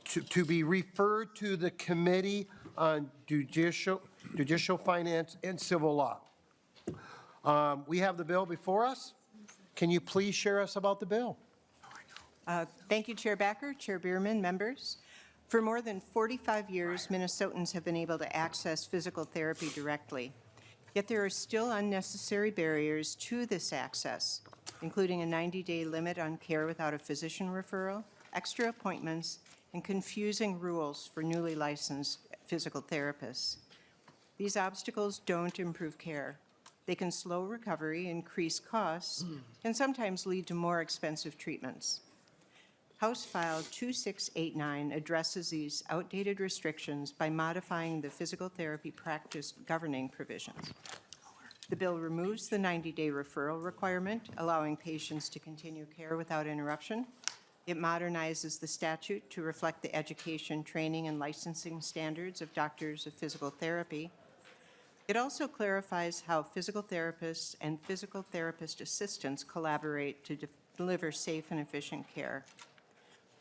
to be referred to the Committee on Judicial Finance and Civil Law. We have the bill before us. Can you please share us about the bill? Thank you, Chair Backer, Chair Bierman, members. For more than 45 years, Minnesotans have been able to access physical therapy directly. Yet there are still unnecessary barriers to this access, including a 90-day limit on care without a physician referral, extra appointments, and confusing rules for newly licensed physical therapists. These obstacles don't improve care. They can slow recovery, increase costs, and sometimes lead to more expensive treatments. House File 2689 addresses these outdated restrictions by modifying the physical therapy practice governing provisions. The bill removes the 90-day referral requirement, allowing patients to continue care without interruption. It modernizes the statute to reflect the education, training, and licensing standards of doctors of physical therapy. It also clarifies how physical therapists and physical therapist assistants collaborate to deliver safe and efficient care.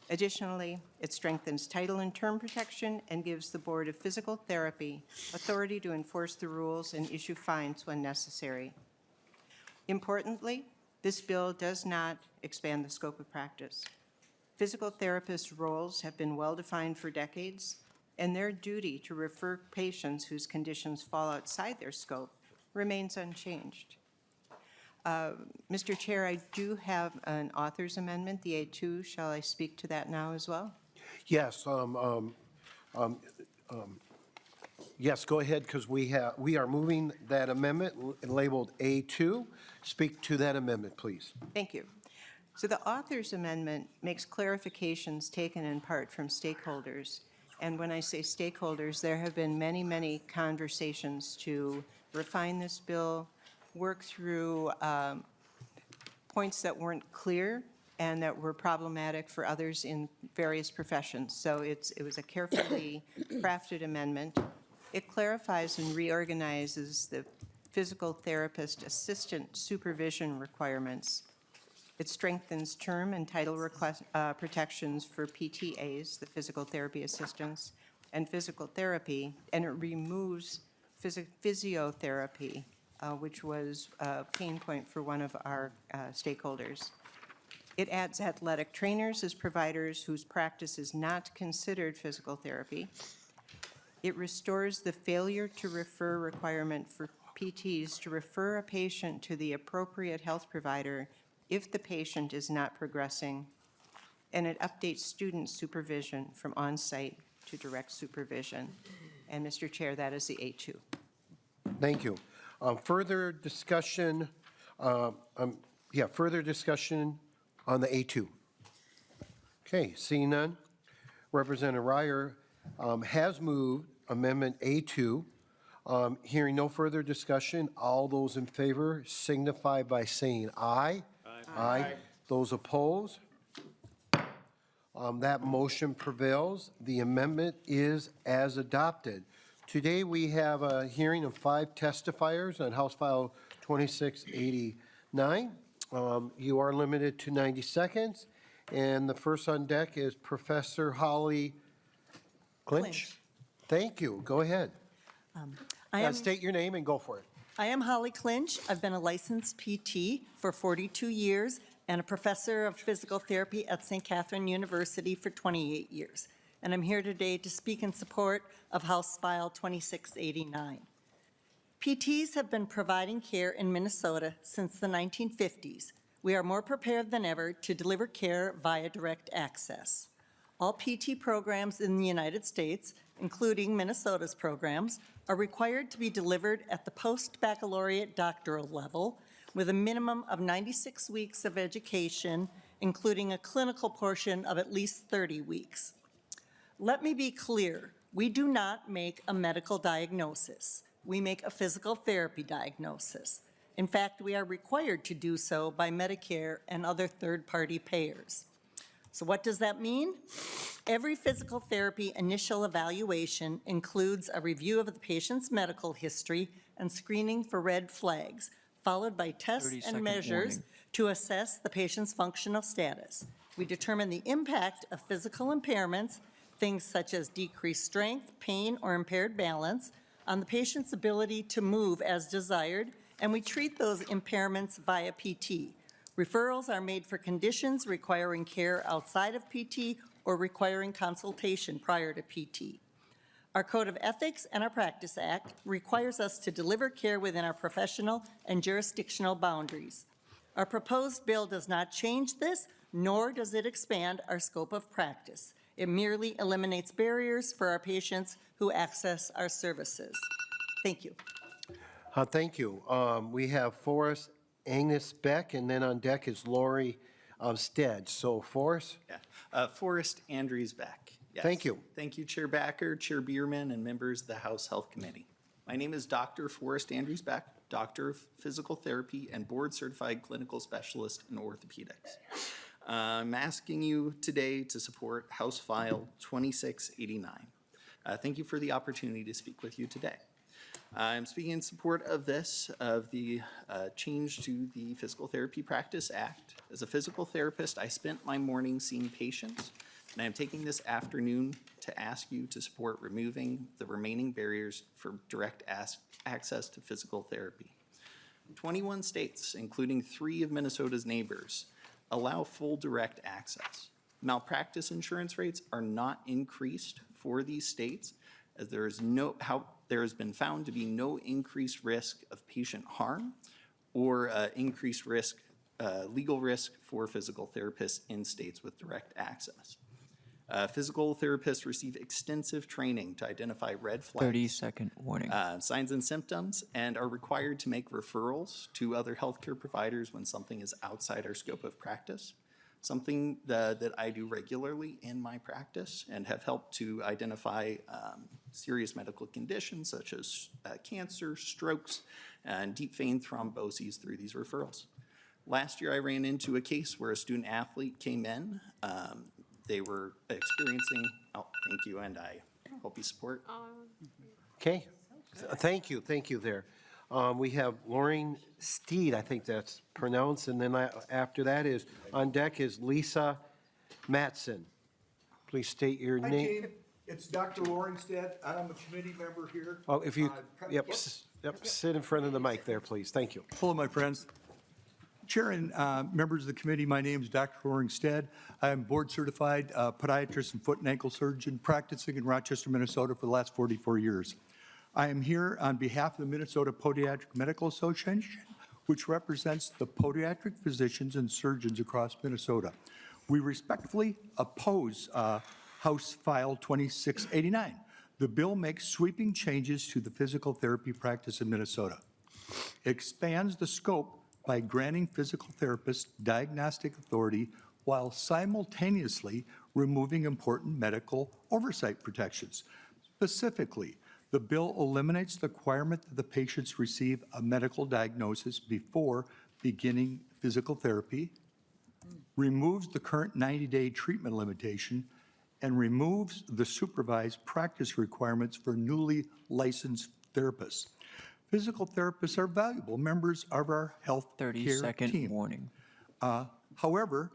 Additionally, it strengthens title and term protection and gives the Board of Physical Therapy authority to enforce the rules and issue fines when necessary. Importantly, this bill does not expand the scope of practice. Physical therapists' roles have been well-defined for decades, and their duty to refer patients whose conditions fall outside their scope remains unchanged. Mr. Chair, I do have an author's amendment, the A2. Shall I speak to that now as well? Yes, yes, go ahead, because we are moving that amendment labeled A2. Speak to that amendment, please. Thank you. So the author's amendment makes clarifications taken in part from stakeholders. And when I say stakeholders, there have been many, many conversations to refine this bill, work through points that weren't clear and that were problematic for others in various professions. So it was a carefully crafted amendment. It clarifies and reorganizes the physical therapist assistant supervision requirements. It strengthens term and title protections for PTAs, the physical therapy assistants, and physical therapy, and it removes physiotherapy, which was a pain point for one of our stakeholders. It adds athletic trainers as providers whose practice is not considered physical therapy. It restores the failure to refer requirement for PTs to refer a patient to the appropriate health provider if the patient is not progressing. And it updates student supervision from on-site to direct supervision. And Mr. Chair, that is the A2. Thank you. Further discussion, further discussion on the A2. Okay, seeing none. Representative Reyer has moved Amendment A2. Hearing no further discussion, all those in favor signify by saying aye. Aye. Those opposed? That motion prevails. The amendment is as adopted. Today, we have a hearing of 5 testifiers on House File 2689. You are limited to 90 seconds. And the first on deck is Professor Holly Clinch. Thank you. Go ahead. State your name and go for it. I am Holly Clinch. I've been a licensed PT for 42 years and a professor of physical therapy at St. Catherine University for 28 years. And I'm here today to speak in support of House File 2689. PTs have been providing care in Minnesota since the 1950s. We are more prepared than ever to deliver care via direct access. All PT programs in the United States, including Minnesota's programs, are required to be delivered at the post-baccalaureate doctoral level with a minimum of 96 weeks of education, including a clinical portion of at least 30 weeks. Let me be clear, we do not make a medical diagnosis. We make a physical therapy diagnosis. In fact, we are required to do so by Medicare and other third-party payers. So what does that mean? Every physical therapy initial evaluation includes a review of the patient's medical history and screening for red flags, followed by tests and measures to assess the patient's functional status. We determine the impact of physical impairments, things such as decreased strength, pain, or impaired balance, on the patient's ability to move as desired, and we treat those impairments via PT. Referrals are made for conditions requiring care outside of PT or requiring consultation prior to PT. Our Code of Ethics and our Practice Act requires us to deliver care within our professional and jurisdictional boundaries. Our proposed bill does not change this, nor does it expand our scope of practice. It merely eliminates barriers for our patients who access our services. Thank you. Thank you. We have Forrest Agnes Beck, and then on deck is Lori Stead. So Forrest? Forrest Andrews Beck. Yes. Thank you. Thank you, Chair Backer, Chair Bierman, and members of the House Health Committee. My name is Dr. Forrest Andrews Beck, Doctor of Physical Therapy and Board-Certified Clinical Specialist in Orthopedics. I'm asking you today to support House File 2689. Thank you for the opportunity to speak with you today. I'm speaking in support of the change to the Physical Therapy Practice Act. As a physical therapist, I spent my morning seeing patients, and I am taking this afternoon to ask you to support removing the remaining barriers for direct access to physical therapy. 21 states, including 3 of Minnesota's neighbors, allow full direct access. Malpractice insurance rates are not increased for these states, as there has been found to be no increased risk of patient harm or increased risk, legal risk for physical therapists in states with direct access. Physical therapists receive extensive training to identify red flags. 30-second warning. Signs and symptoms, and are required to make referrals to other healthcare providers when something is outside our scope of practice. Something that I do regularly in my practice and have helped to identify serious medical conditions such as cancer, strokes, and deep vein thromboses through these referrals. Last year, I ran into a case where a student athlete came in. They were experiencing, thank you, and I hope you support. Okay. Thank you there. We have Lauren Steed, I think that's pronounced, and then after that is, on deck is Lisa Matson. Please state your name. Hi, team. It's Dr. Lauren Stead. I'm a committee member here. Oh, if you, yep, sit in front of the mic there, please. Thank you. Hello, my friends. Chair and members of the committee, my name is Dr. Lauren Stead. I am board-certified podiatrist and foot and ankle surgeon practicing in Rochester, Minnesota for the last 44 years. I am here on behalf of the Minnesota Podiatric Medical Association, which represents the podiatric physicians and surgeons across Minnesota. We respectfully oppose House File 2689. The bill makes sweeping changes to the physical therapy practice in Minnesota. It expands the scope by granting physical therapists diagnostic authority while simultaneously removing important medical oversight protections. Specifically, the bill eliminates the requirement that the patients receive a medical diagnosis before beginning physical therapy, removes the current 90-day treatment limitation, and removes the supervised practice requirements for newly licensed therapists. Physical therapists are valuable members of our health care team. 30-second warning. However,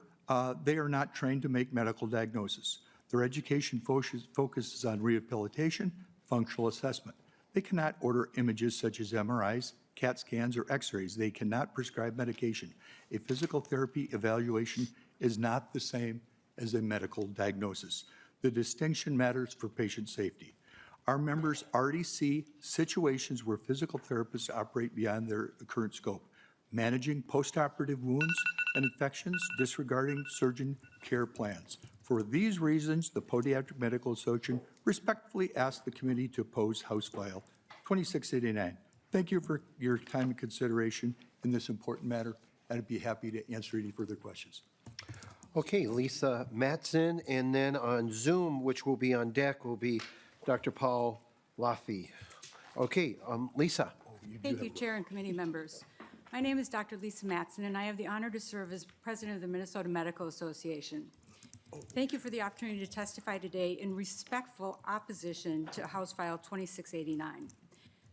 they are not trained to make medical diagnosis. Their education focuses on rehabilitation, functional assessment. They cannot order images such as MRIs, CAT scans, or X-rays. They cannot prescribe medication. A physical therapy evaluation is not the same as a medical diagnosis. The distinction matters for patient safety. Our members already see situations where physical therapists operate beyond their current scope, managing postoperative wounds and infections, disregarding surgeon care plans. For these reasons, the Podiatric Medical Association respectfully asks the committee to oppose House File 2689. Thank you for your time and consideration in this important matter, and I'd be happy to answer any further questions. Okay, Lisa Matson, and then on Zoom, which will be on deck, will be Dr. Paul Laffey. Okay, Lisa. Thank you, Chair and committee members. My name is Dr. Lisa Matson, and I have the honor to serve as president of the Minnesota Medical Association. Thank you for the opportunity to testify today in respectful opposition to House File 2689.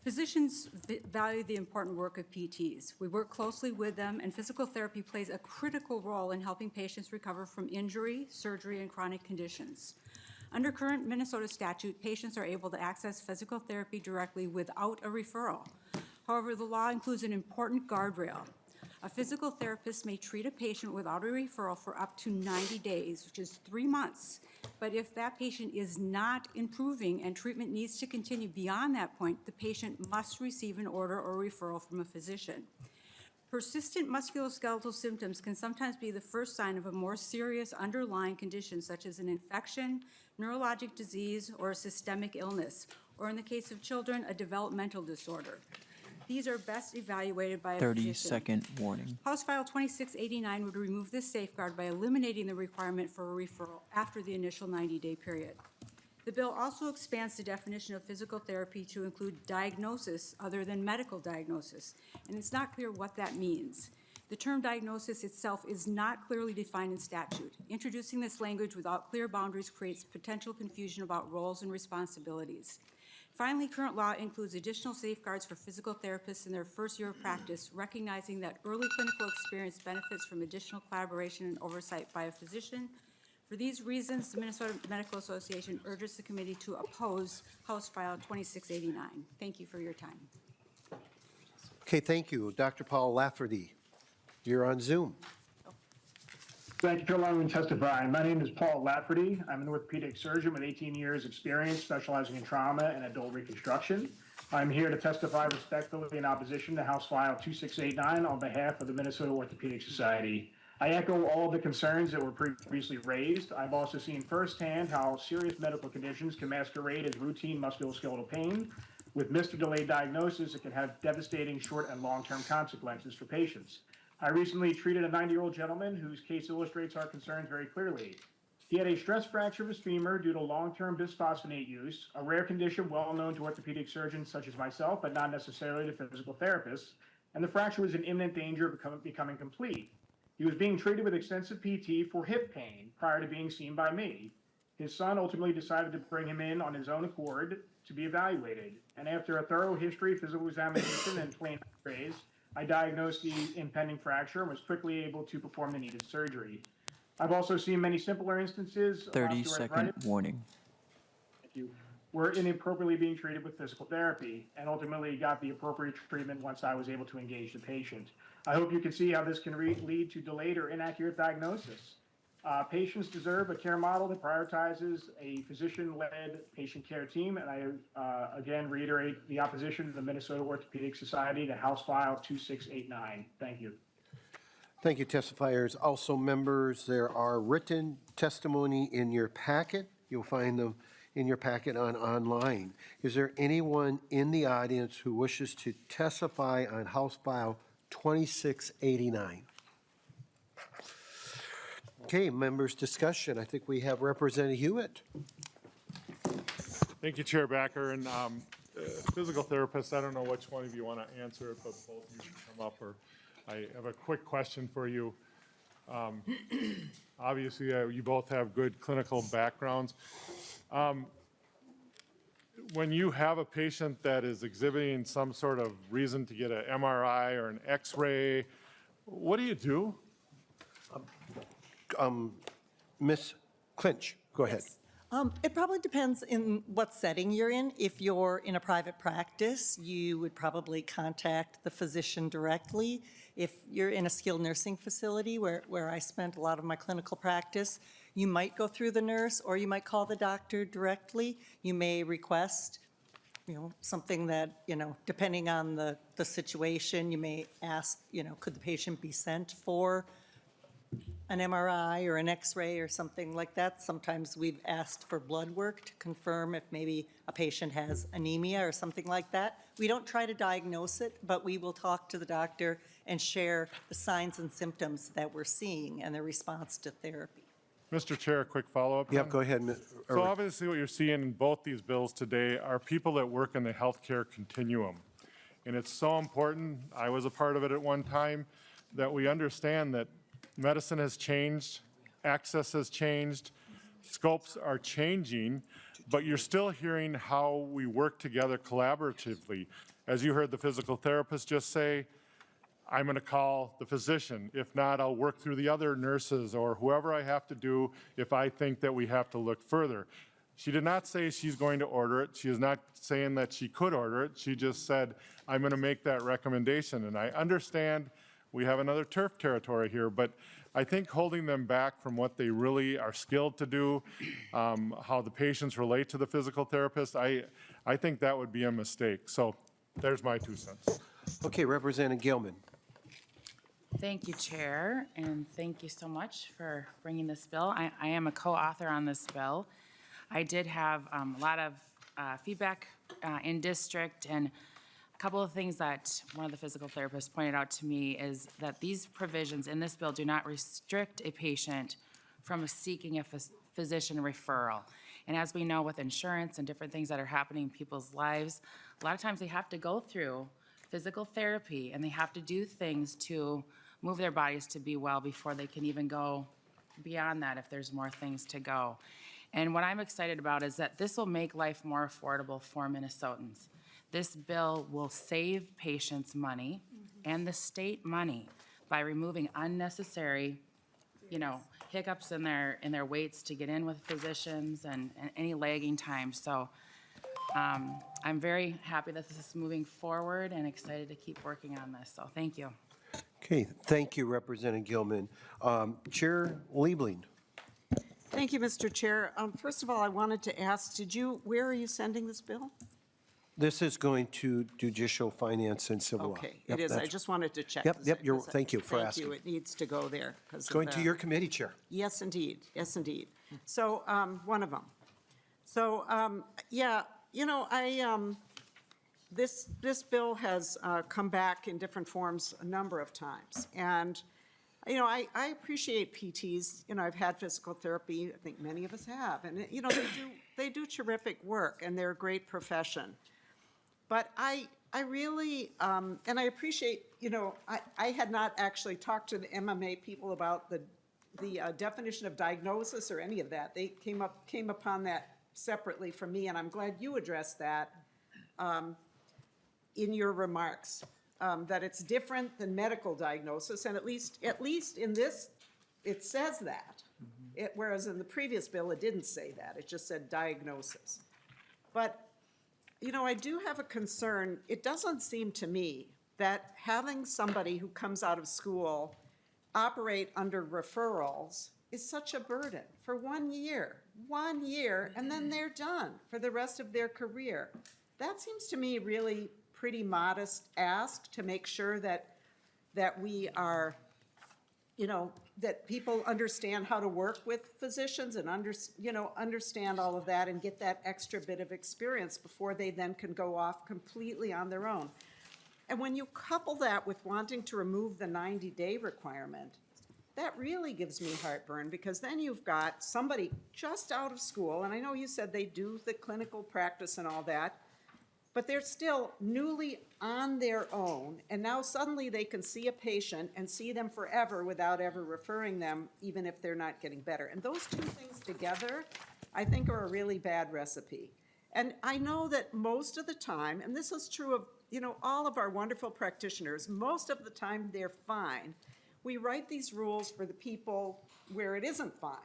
Physicians value the important work of PTs. We work closely with them, and physical therapy plays a critical role in helping patients recover from injury, surgery, and chronic conditions. Under current Minnesota statute, patients are able to access physical therapy directly without a referral. However, the law includes an important guardrail. A physical therapist may treat a patient without a referral for up to 90 days, which is 3 months. But if that patient is not improving and treatment needs to continue beyond that point, the patient must receive an order or referral from a physician. Persistent musculoskeletal symptoms can sometimes be the first sign of a more serious underlying condition, such as an infection, neurologic disease, or a systemic illness, or in the case of children, a developmental disorder. These are best evaluated by a physician. 30-second warning. House File 2689 would remove this safeguard by eliminating the requirement for a referral after the initial 90-day period. The bill also expands the definition of physical therapy to include diagnosis other than medical diagnosis, and it's not clear what that means. The term diagnosis itself is not clearly defined in statute. Introducing this language without clear boundaries creates potential confusion about roles and responsibilities. Finally, current law includes additional safeguards for physical therapists in their first year of practice, recognizing that early clinical experience benefits from additional collaboration and oversight by a physician. For these reasons, the Minnesota Medical Association urges the committee to oppose House File 2689. Thank you for your time. Okay, thank you. Dr. Paul Lafferty, you're on Zoom. Thank you for allowing me to testify. My name is Paul Lafferty. I'm an orthopedic surgeon with 18 years experience specializing in trauma and adult reconstruction. I'm here to testify respectfully in opposition to House File 2689 on behalf of the Minnesota Orthopedic Society. I echo all the concerns that were previously raised. I've also seen firsthand how serious medical conditions can masquerade as routine musculoskeletal pain. With missed or delayed diagnosis, it can have devastating short and long-term consequences for patients. I recently treated a 90-year-old gentleman whose case illustrates our concerns very clearly. He had a stress fracture of his femur due to long-term bisphosphonate use, a rare condition well known to orthopedic surgeons such as myself, but not necessarily to physical therapists, and the fracture was in imminent danger of becoming complete. He was being treated with extensive PT for hip pain prior to being seen by me. His son ultimately decided to bring him in on his own accord to be evaluated, and after a thorough history, physical examination, and plain x-rays, I diagnosed the impending fracture and was quickly able to perform the needed surgery. I've also seen many simpler instances of 30-second warning. Thank you. Were inappropriately being treated with physical therapy and ultimately got the appropriate treatment once I was able to engage the patient. I hope you can see how this can lead to delayed or inaccurate diagnosis. Patients deserve a care model that prioritizes a physician-led patient care team, and I again reiterate the opposition of the Minnesota Orthopedic Society to House File 2689. Thank you. Thank you, testifiers. Also, members, there are written testimony in your packet. You'll find them in your packet online. Is there anyone in the audience who wishes to testify on House File 2689? Okay, members' discussion. I think we have Representative Huot. Thank you, Chair Backer. And physical therapists, I don't know which one of you want to answer it, but both of you should come up. Or I have a quick question for you. Obviously, you both have good clinical backgrounds. When you have a patient that is exhibiting some sort of reason to get an MRI or an X-ray, what do you do? Ms. Clinch, go ahead. It probably depends in what setting you're in. If you're in a private practice, you would probably contact the physician directly. If you're in a skilled nursing facility where I spent a lot of my clinical practice, you might go through the nurse or you might call the doctor directly. You may request, something that, depending on the situation, you may ask, could the patient be sent for an MRI or an X-ray or something like that. Sometimes we've asked for blood work to confirm if maybe a patient has anemia or something like that. We don't try to diagnose it, but we will talk to the doctor and share the signs and symptoms that we're seeing and the response to therapy. Mr. Chair, a quick follow-up. Yep, go ahead. So obviously what you're seeing in both these bills today are people that work in the healthcare continuum. And it's so important, I was a part of it at one time, that we understand that medicine has changed, access has changed, scopes are changing, but you're still hearing how we work together collaboratively. As you heard the physical therapist just say, I'm going to call the physician. If not, I'll work through the other nurses or whoever I have to do if I think that we have to look further. She did not say she's going to order it. She is not saying that she could order it. She just said, I'm going to make that recommendation. And I understand we have another turf territory here, but I think holding them back from what they really are skilled to do, how the patients relate to the physical therapist, I think that would be a mistake. So there's my 2 cents. Okay, Representative Gilman. Thank you, Chair, and thank you so much for bringing this bill. I am a co-author on this bill. I did have a lot of feedback in district, and a couple of things that one of the physical therapists pointed out to me is that these provisions in this bill do not restrict a patient from seeking a physician referral. And as we know with insurance and different things that are happening in people's lives, a lot of times they have to go through physical therapy and they have to do things to move their bodies to be well before they can even go beyond that if there's more things to go. And what I'm excited about is that this will make life more affordable for Minnesotans. This bill will save patients money and the state money by removing unnecessary, hiccups in their waits to get in with physicians and any lagging time. So I'm very happy that this is moving forward and excited to keep working on this. So thank you. Okay, thank you, Representative Gilman. Chair Liebling. Thank you, Mr. Chair. First of all, I wanted to ask, where are you sending this bill? This is going to Judicial Finance and Civil Law. Okay, Yep, it is. I that's- just wanted to check. Yep, this yep, because thank you for asking. Thank you. It needs to go there. It's going to your committee, Chair. Yes, indeed. Yes, indeed. So, one of them. So, this bill has come back in different forms a number of times. And, I appreciate PTs. I've had physical therapy. I think many of us have. And, they do terrific work, and they're a great profession. But I really, and I appreciate, I had not actually talked to the MMA people about the definition of diagnosis or any of that. They came upon that separately from me, and I'm glad you addressed that in your remarks, that it's different than medical diagnosis, and at least in this, it says that. Whereas in the previous bill, it didn't say that. It just said diagnosis. But I do have a concern. It doesn't seem to me that having somebody who comes out of school operate under referrals is such a burden for 1 year, and then they're done for the rest of their career. That seems to me really pretty modest ask to make sure that we are, that people understand how to work with physicians and understand all of that and get that extra bit of experience before they then can go off completely on their own. And when you couple that with wanting to remove the 90-day requirement, that really gives me heartburn, because then you've got somebody just out of school, and I know you said they do the clinical practice and all that, but they're still newly on their own, and now suddenly they can see a patient and see them forever without ever referring them, even if they're not getting better. And those two things together, I think, are a really bad recipe. And I know that most of the time, and this is true of, all of our wonderful practitioners, most of the time they're fine. We write these rules for the people where it isn't fine.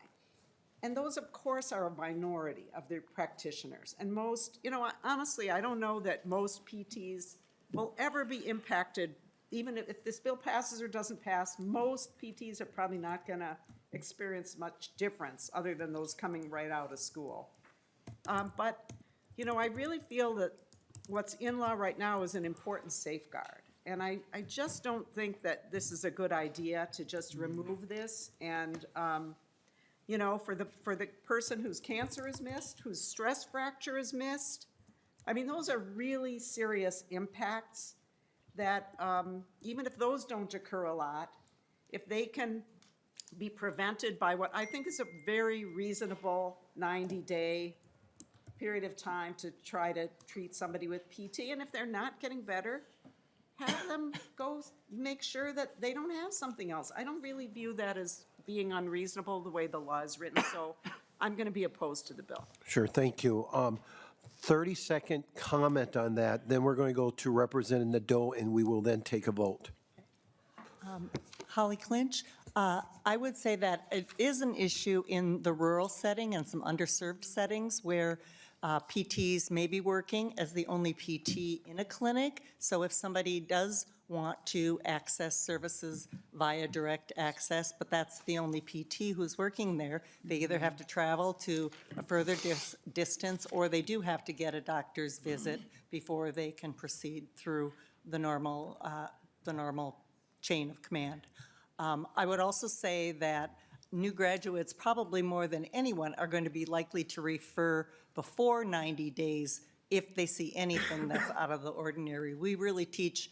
And those, of course, are a minority of the practitioners. And most, honestly, I don't know that most PTs will ever be impacted, even if this bill passes or doesn't pass. Most PTs are probably not going to experience much difference other than those coming right out of school. But, I really feel that what's in law right now is an important safeguard. And I just don't think that this is a good idea to just remove this and, for the person whose cancer is missed, whose stress fracture is missed. I mean, those are really serious impacts that even if those don't occur a lot, if they can be prevented by what I think is a very reasonable 90-day period of time to try to treat somebody with PT, and if they're not getting better, have them go make sure that they don't have something else. I don't really view that as being unreasonable the way the law is written, so I'm going to be opposed to the bill. Sure, thank you. 30-second comment on that, then we're going to go to Representative Nadeau, and we will then take a vote. Holly Clinch, I would say that it is an issue in the rural setting and some underserved settings where PTs may be working as the only PT in a clinic. So if somebody does want to access services via direct access, but that's the only PT who's working there, they either have to travel to a further distance, or they do have to get a doctor's visit before they can proceed through the normal chain of command. I would also say that new graduates, probably more than anyone, are going to be likely to refer before 90 days if they see anything that's out of the ordinary. We really teach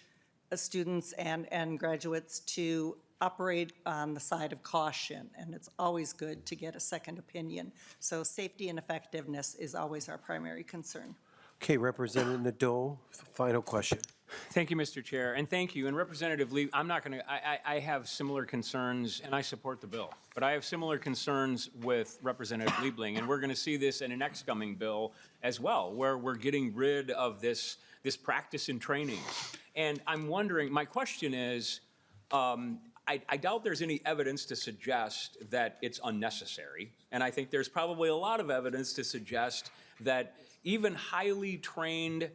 students and graduates to operate on the side of caution, and it's always good to get a second opinion. So safety and effectiveness is always our primary concern. Okay, Representative Nadeau, final question. Thank you, Mr. Chair, and thank you. And Representative Lee, I'm not going to, I have similar concerns, and I support the bill, but I have similar concerns with Representative Liebling, and we're going to see this in an next coming bill as well, where we're getting rid of this practice and training. And I'm wondering, my question is, I doubt there's any evidence to suggest that it's unnecessary, and I think there's probably a lot of evidence to suggest that even highly trained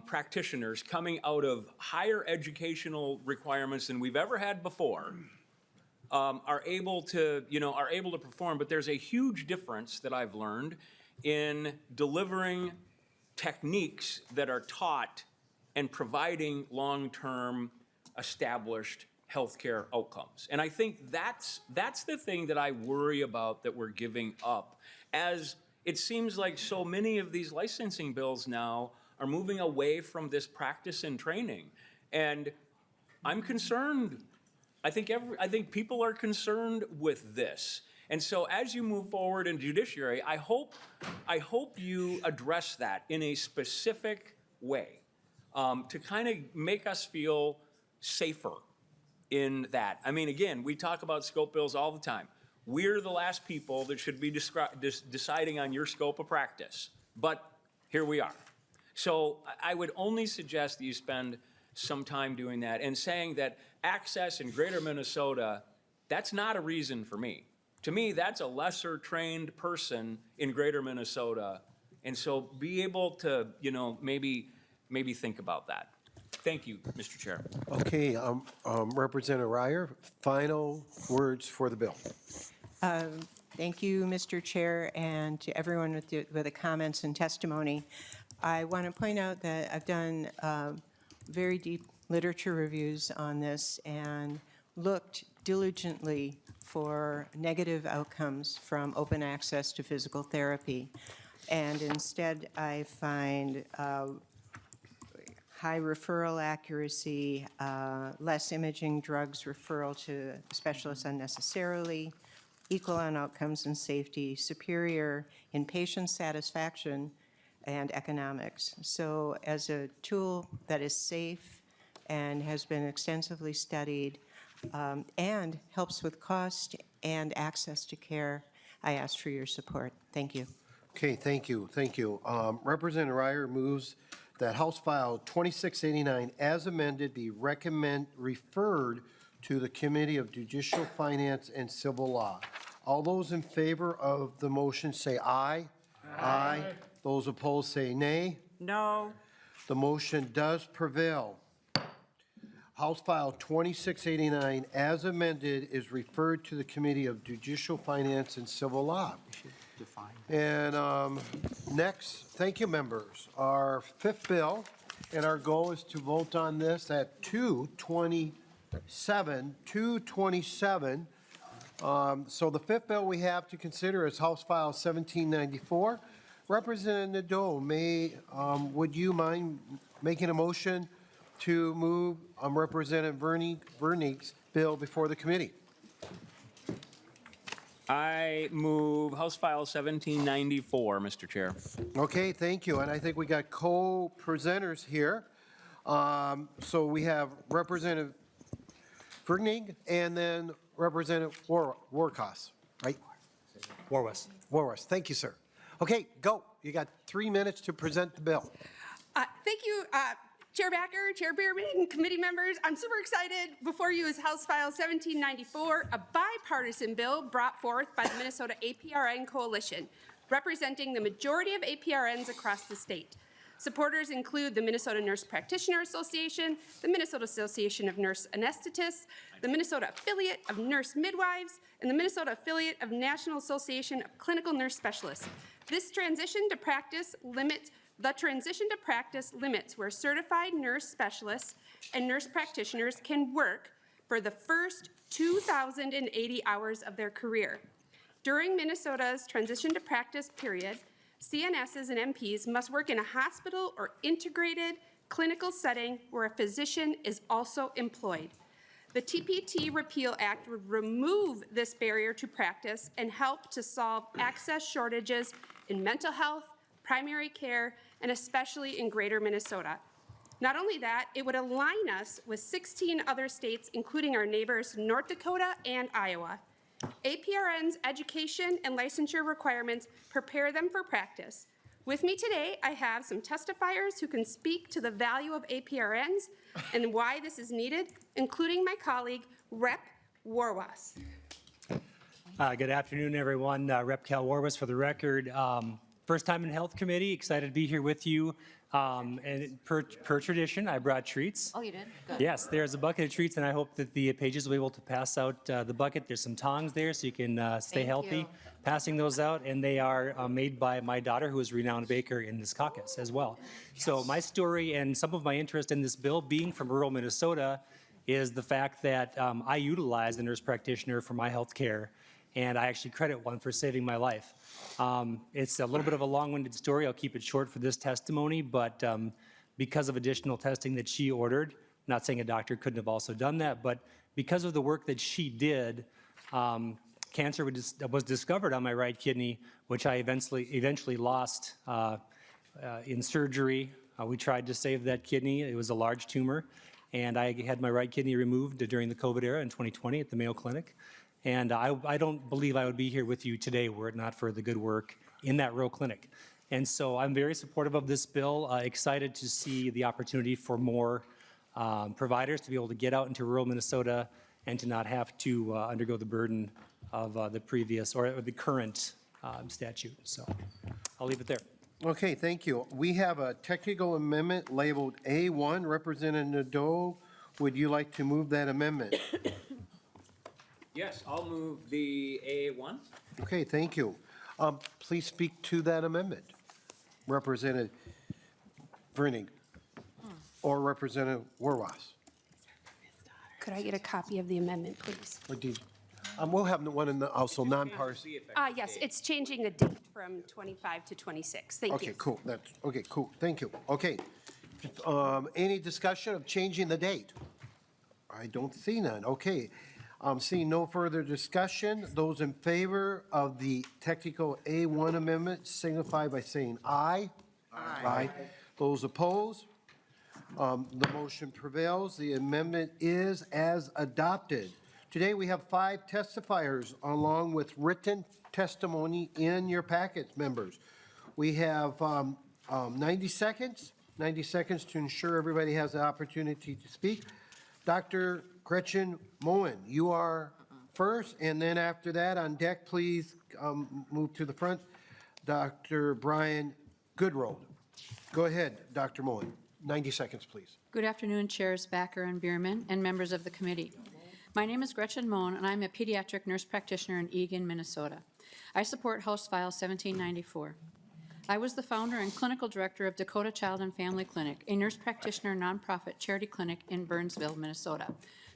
practitioners coming out of higher educational requirements than we've ever had before are able to perform. But there's a huge difference that I've learned in delivering techniques that are taught and providing long-term established healthcare outcomes. And I think that's the thing that I worry about that we're giving up, as it seems like so many of these licensing bills now are moving away from this practice and training. And I'm concerned. I think people are concerned with this. And so as you move forward in judiciary, I hope you address that in a specific way to kind of make us feel safer in that. I mean, again, we talk about scope bills all the time. We're the last people that should be deciding on your scope of practice, but here we are. So I would only suggest that you spend some time doing that and saying that access in greater Minnesota, that's not a reason for me. To me, that's a lesser trained person in greater Minnesota. And so be able to, maybe think about that. Thank you, Mr. Chair. Okay, Representative Reyer, final words for the bill. Thank you, Mr. Chair, and to everyone with the comments and testimony. I want to point out that I've done very deep literature reviews on this and looked diligently for negative outcomes from open access to physical therapy. And instead, I find high referral accuracy, less imaging drugs referral to specialists unnecessarily, equal on outcomes and safety, superior in patient satisfaction and economics. So as a tool that is safe and has been extensively studied and helps with cost and access to care, I ask for your support. Thank you. Okay, thank you. Representative Reyer moves that House File 2689 as amended be referred to the Committee of Judicial Finance and Civil Law. All those in favor of the motion say aye. Aye. Those opposed say nay. No. The motion does prevail. House File 2689 as amended is referred to the Committee of Judicial Finance and Civil Law. And next, thank you, members. Our fifth bill, and our goal is to vote on this at 227. So the fifth bill we have to consider is House File 1794. Representative Nadeau, would you mind making a motion to move Representative Virnig's bill before the committee? I move House File 1794, Mr. Chair. Okay, thank you. And I think we got co-presenters here. So we have Representative Virnig and then Representative Warcos, right? Warwas. Thank you, sir. Okay, go. You got 3 minutes to present the bill. Thank you, Chair Backer, Chair Bierman, and committee members. I'm super excited. Before you is House File 1794, a bipartisan bill brought forth by the Minnesota APRN Coalition, representing the majority of APRNs across the state. Supporters include the Minnesota Nurse Practitioner Association, the Minnesota Association of Nurse Anesthetists, the Minnesota Affiliate of Nurse Midwives, and the Minnesota Affiliate of National Association of Clinical Nurse Specialists. The transition to practice limits where certified nurse specialists and nurse practitioners can work for the first 2,080 hours of their career. During Minnesota's transition to practice period, CNSs and NPs must work in a hospital or integrated clinical setting where a physician is also employed. The TPT Repeal Act would remove this barrier to practice and help to solve access shortages in mental health, primary care, and especially in greater Minnesota. Not only that, it would align us with 16 other states, including our neighbors North Dakota and Iowa. APRN's education and licensure requirements prepare them for practice. With me today, I have some testifiers who can speak to the value of APRNs and why this is needed, including my colleague, Rep. Warwas. Good afternoon, everyone. Rep. Cal Warwas for the record. First time in Health Committee, excited to be here with you. And per tradition, I brought treats. Oh, you did? Good. Yes, there's a bucket of treats, and I hope that the pages will be able to pass out the bucket. There's some tongs there, so you can stay Thank healthy. you. Passing those out, and they are made by my daughter, who is a renowned baker in this caucus as well. So my story and some of my interest in this bill, being from rural Minnesota, is the fact that I utilize a nurse practitioner for my health care, and I actually credit one for saving my life. It's a little bit of a long-winded story. I'll keep it short for this testimony, but because of additional testing that she ordered, not saying a doctor couldn't have also done that, but because of the work that she did, cancer was discovered on my right kidney, which I eventually lost in surgery. We tried to save that kidney. It was a large tumor, and I had my right kidney removed during the COVID era in 2020 at the Mayo Clinic. And I don't believe I would be here with you today were it not for the good work in that rural clinic. And so I'm very supportive of this bill, excited to see the opportunity for more providers to be able to get out into rural Minnesota and to not have to undergo the burden of the previous or the current statute. So I'll leave it there. Okay, thank you. We have a technical amendment labeled A1. Representative Nadeau, would you like to move that amendment? Yes, I'll move the A1. Okay, thank you. Please speak to that amendment. Representative Virnig or Representative Warwas. Could I get a copy of the amendment, please? Or did, we'll have one in the also non-partisan. Yes, it's changing the date from 25 to 26. Thank you. Okay, cool. That's okay, cool. Thank you. Okay. Any discussion of changing the date? I don't see none. Okay. Seeing no further discussion, those in favor of the technical A1 amendment signify by saying aye. Aye. Those opposed? The motion prevails. The amendment is as adopted. Today, we have 5 testifiers along with written testimony in your packets, members. We have 90 seconds to ensure everybody has the opportunity to speak. Dr. Gretchen Moen, you are first, and then after that, on deck, please move to the front. Dr. Brian Goodrow. Go ahead, Dr. Moen. 90 seconds, please. Good afternoon, Chairs Backer and Bierman, and members of the committee. My name is Gretchen Moen, and I'm a pediatric nurse practitioner in Eagan, Minnesota. I support House File 1794. I was the founder and clinical director of Dakota Child and Family Clinic, a nurse practitioner nonprofit charity clinic in Burnsville, Minnesota,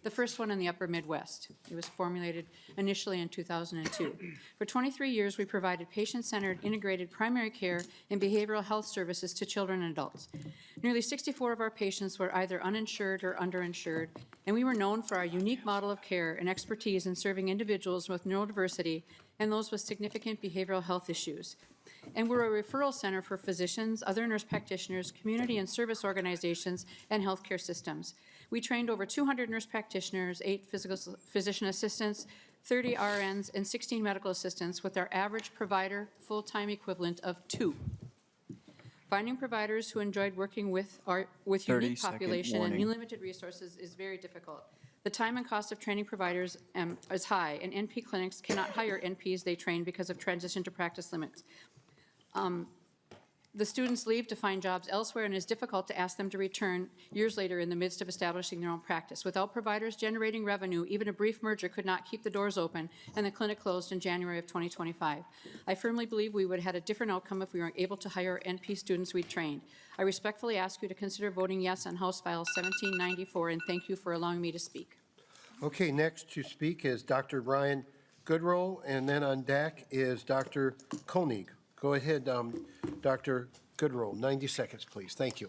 the first one in the upper Midwest. It was formulated initially in 2002. For 23 years, we provided patient-centered integrated primary care and behavioral health services to children and adults. Nearly 64 of our patients were either uninsured or underinsured, and we were known for our unique model of care and expertise in serving individuals with neurodiversity and those with significant behavioral health issues. And we're a referral center for physicians, other nurse practitioners, community and service organizations, and healthcare systems. We trained over 200 nurse practitioners, 8 physician assistants, 30 RNs, and 16 medical assistants, with our average provider full-time equivalent of 2. Finding providers who enjoyed working with unique population and limited resources is very difficult. The time and cost of training providers is high, and NP clinics cannot hire NPs they train because of transition to practice limits. The students leave to find jobs elsewhere, and it's difficult to ask them to return years later in the midst of establishing their own practice. Without providers generating revenue, even a brief merger could not keep the doors open, and the clinic closed in January of 2025. I firmly believe we would have had a different outcome if we were able to hire NP students we trained. I respectfully ask you to consider voting yes on House File 1794, and thank you for allowing me to speak. Okay, next to speak is Dr. Brian Goodrow, and then on deck is Dr. Koenig. Go ahead, Dr. Goodrow, 90 seconds, please. Thank you.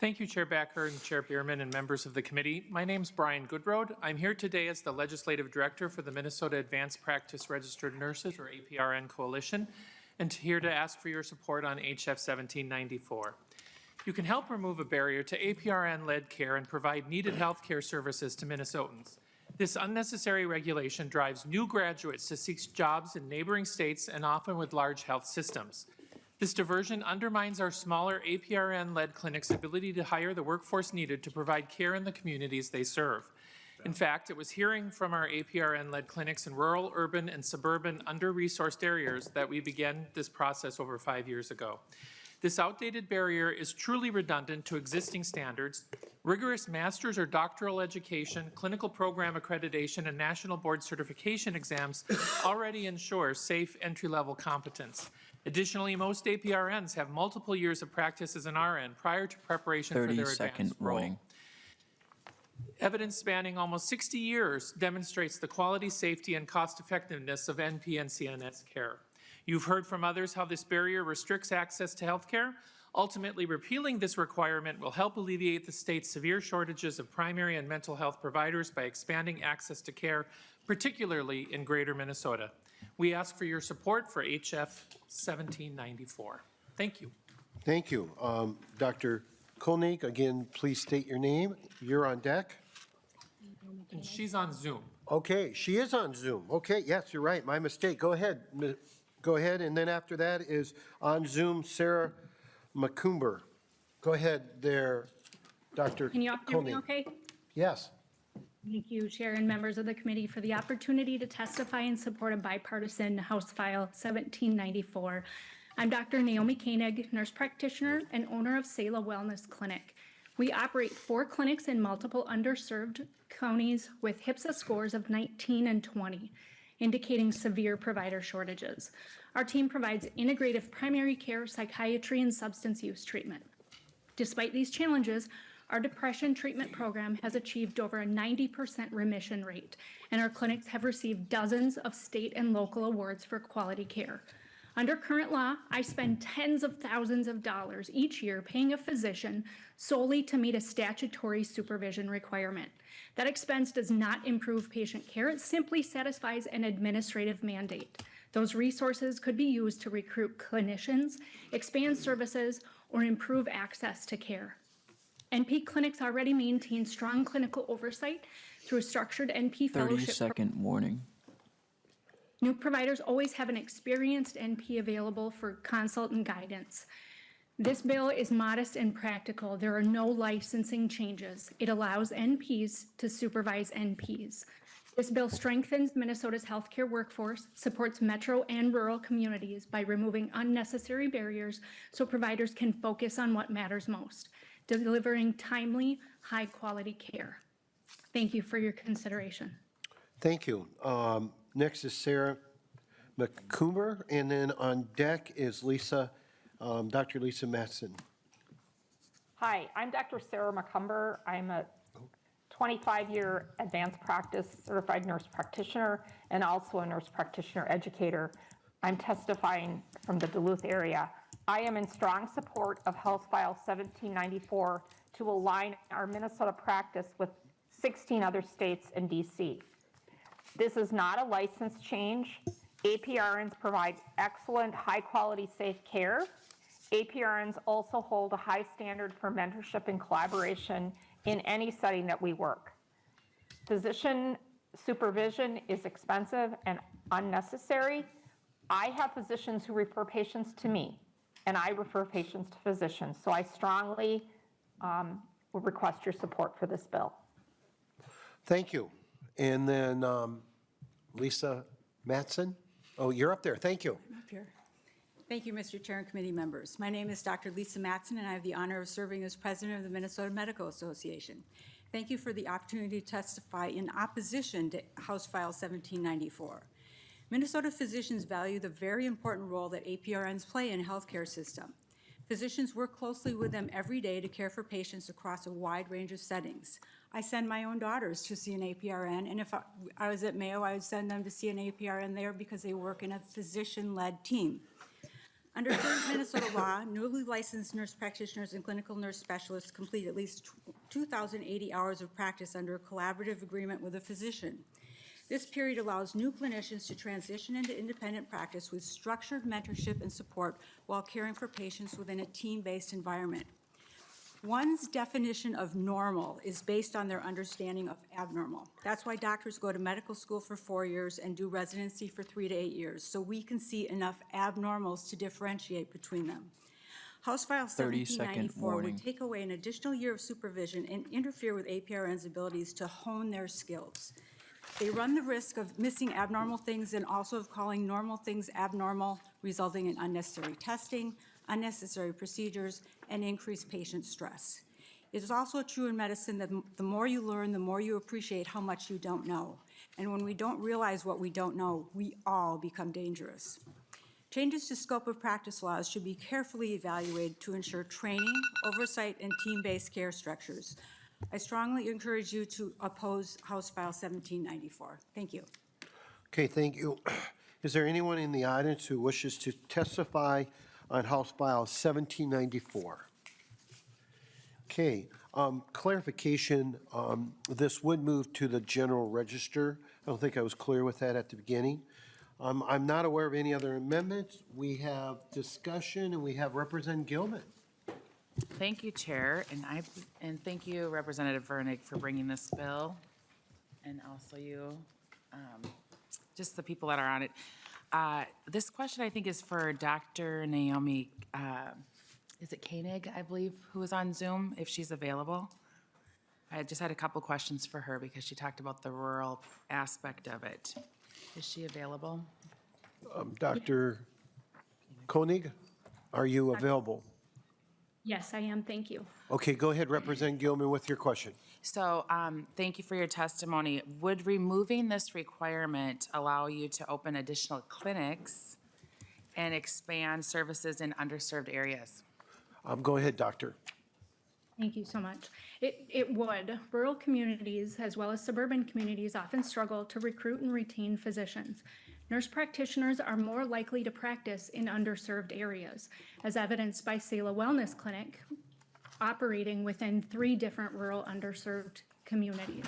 Thank you, Chair Backer and Chair Bierman and members of the committee. My name's Brian Goodrow. I'm here today as the Legislative Director for the Minnesota Advanced Practice Registered Nurses, or APRN Coalition, and here to ask for your support on HF 1794. You can help remove a barrier to APRN-led care and provide needed health care services to Minnesotans. This unnecessary regulation drives new graduates to seek jobs in neighboring states and often with large health systems. This diversion undermines our smaller APRN-led clinics' ability to hire the workforce needed to provide care in the communities they serve. In fact, it was hearing from our APRN-led clinics in rural, urban, and suburban under-resourced areas that we began this process over 5 years ago. This outdated barrier is truly redundant to existing standards. Rigorous master's or doctoral education, clinical program accreditation, and national board certification exams already ensure safe entry-level competence. Additionally, most APRNs have multiple years of practice as an RN prior to preparation for their advanced role. Evidence spanning almost 60 years demonstrates the quality, safety, and cost-effectiveness of NP and CNS care. You've heard from others how this barrier restricts access to health care. Ultimately, repealing this requirement will help alleviate the state's severe shortages of primary and mental health providers by expanding access to care, particularly in Greater Minnesota. We ask for your support for HF 1794. Thank you. Thank you. Dr. Koenig, again, please state your name. You're on deck. And she's on Zoom. Okay, she is on Zoom. Okay, yes, you're right. My mistake. Go ahead. Go ahead. And then after that is on Zoom, Sarah McCumber. Go ahead there, Dr. Can you all hear me okay? Yes. Thank you, Chair and members of the committee, for the opportunity to testify in support of bipartisan House File 1794. I'm Dr. Naomi Koenig, nurse practitioner and owner of Sela Wellness Clinic. We operate 4 clinics in multiple underserved counties with HPSA scores of 19 and 20, indicating severe provider shortages. Our team provides integrative primary care, psychiatry, and substance use treatment. Despite these challenges, our depression treatment program has achieved over a 90% remission rate, and our clinics have received dozens of state and local awards for quality care. Under current law, I spend tens of thousands of dollars each year paying a physician solely to meet a statutory supervision requirement. That expense does not improve patient care, it simply satisfies an administrative mandate. Those resources could be used to recruit clinicians, expand services, or improve access to care. NP clinics already maintain strong clinical oversight through a structured NP fellowship. 30-second warning. New providers always have an experienced NP available for consult and guidance. This bill is modest and practical. There are no licensing changes. It allows NPs to supervise NPs. This bill strengthens Minnesota's healthcare workforce, supports metro and rural communities by removing unnecessary barriers so providers can focus on what matters most, delivering timely, high-quality care. Thank you for your consideration. Thank you. Next is Sarah McCumber, and then on deck is Dr. Lisa Matson. Hi, I'm Dr. Sarah McCumber. I'm a 25-year advanced practice certified nurse practitioner and also a nurse practitioner educator. I'm testifying from the Duluth area. I am in strong support of House File 1794 to align our Minnesota practice with 16 other states and DC. This is not a license change. APRNs provide excellent, high-quality, safe care. APRNs also hold a high standard for mentorship and collaboration in any setting that we work. Physician supervision is expensive and unnecessary. I have physicians who refer patients to me, and I refer patients to physicians. So I strongly would request your support for this bill. Thank you. And then Lisa Matson. Oh, you're up there. Thank you. I'm up here. Thank you, Mr. Chair and committee members. My name is Dr. Lisa Matson, and I have the honor of serving as president of the Minnesota Medical Association. Thank you for the opportunity to testify in opposition to House File 1794. Minnesota physicians value the very important role that APRNs play in the healthcare system. Physicians work closely with them every day to care for patients across a wide range of settings. I send my own daughters to see an APRN, and if I was at Mayo, I would send them to see an APRN there because they work in a physician-led team. Under current Minnesota law, newly licensed nurse practitioners and clinical nurse specialists complete at least 2,080 hours of practice under a collaborative agreement with a physician. This period allows new clinicians to transition into independent practice with structured mentorship and support while caring for patients within a team-based environment. One's definition of normal is based on their understanding of abnormal. That's why doctors go to medical school for 4 years and do residency for 3 to 8 years, so we can see enough abnormals to differentiate between them. House File 1794 would take away an additional year of supervision and interfere with APRN's abilities to hone their skills. They run the risk of missing abnormal things and also of calling normal things abnormal, resulting in unnecessary testing, unnecessary procedures, and increased patient stress. It is also true in medicine that the more you learn, the more you appreciate how much you don't know. And when we don't realize what we don't know, we all become dangerous. Changes to scope of practice laws should be carefully evaluated to ensure training, oversight, and team-based care structures. I strongly encourage you to oppose House File 1794. Thank you. Okay, thank you. Is there anyone in the audience who wishes to testify on House File 1794? Okay, clarification, this would move to the general register. I don't think I was clear with that at the beginning. I'm not aware of any other amendments. We have discussion, and we have Representative Gilman. Thank you, Chair, and thank you, Representative Virnig, for bringing this bill, and also you, just the people that are on it. This question, I think, is for Dr. Naomi, is it Koenig, I believe, who is on Zoom, if she's available? I just had a couple questions for her because she talked about the rural aspect of it. Is she available? Dr. Koenig, are you available? Yes, I am. Thank you. Okay, go ahead, Representative Gilman, with your question. So, thank you for your testimony. Would removing this requirement allow you to open additional clinics and expand services in underserved areas? Go ahead, Doctor. Thank you so much. It would. Rural communities, as well as suburban communities, often struggle to recruit and retain physicians. Nurse practitioners are more likely to practice in underserved areas, as evidenced by Sela Wellness Clinic, operating within 3 different rural underserved communities.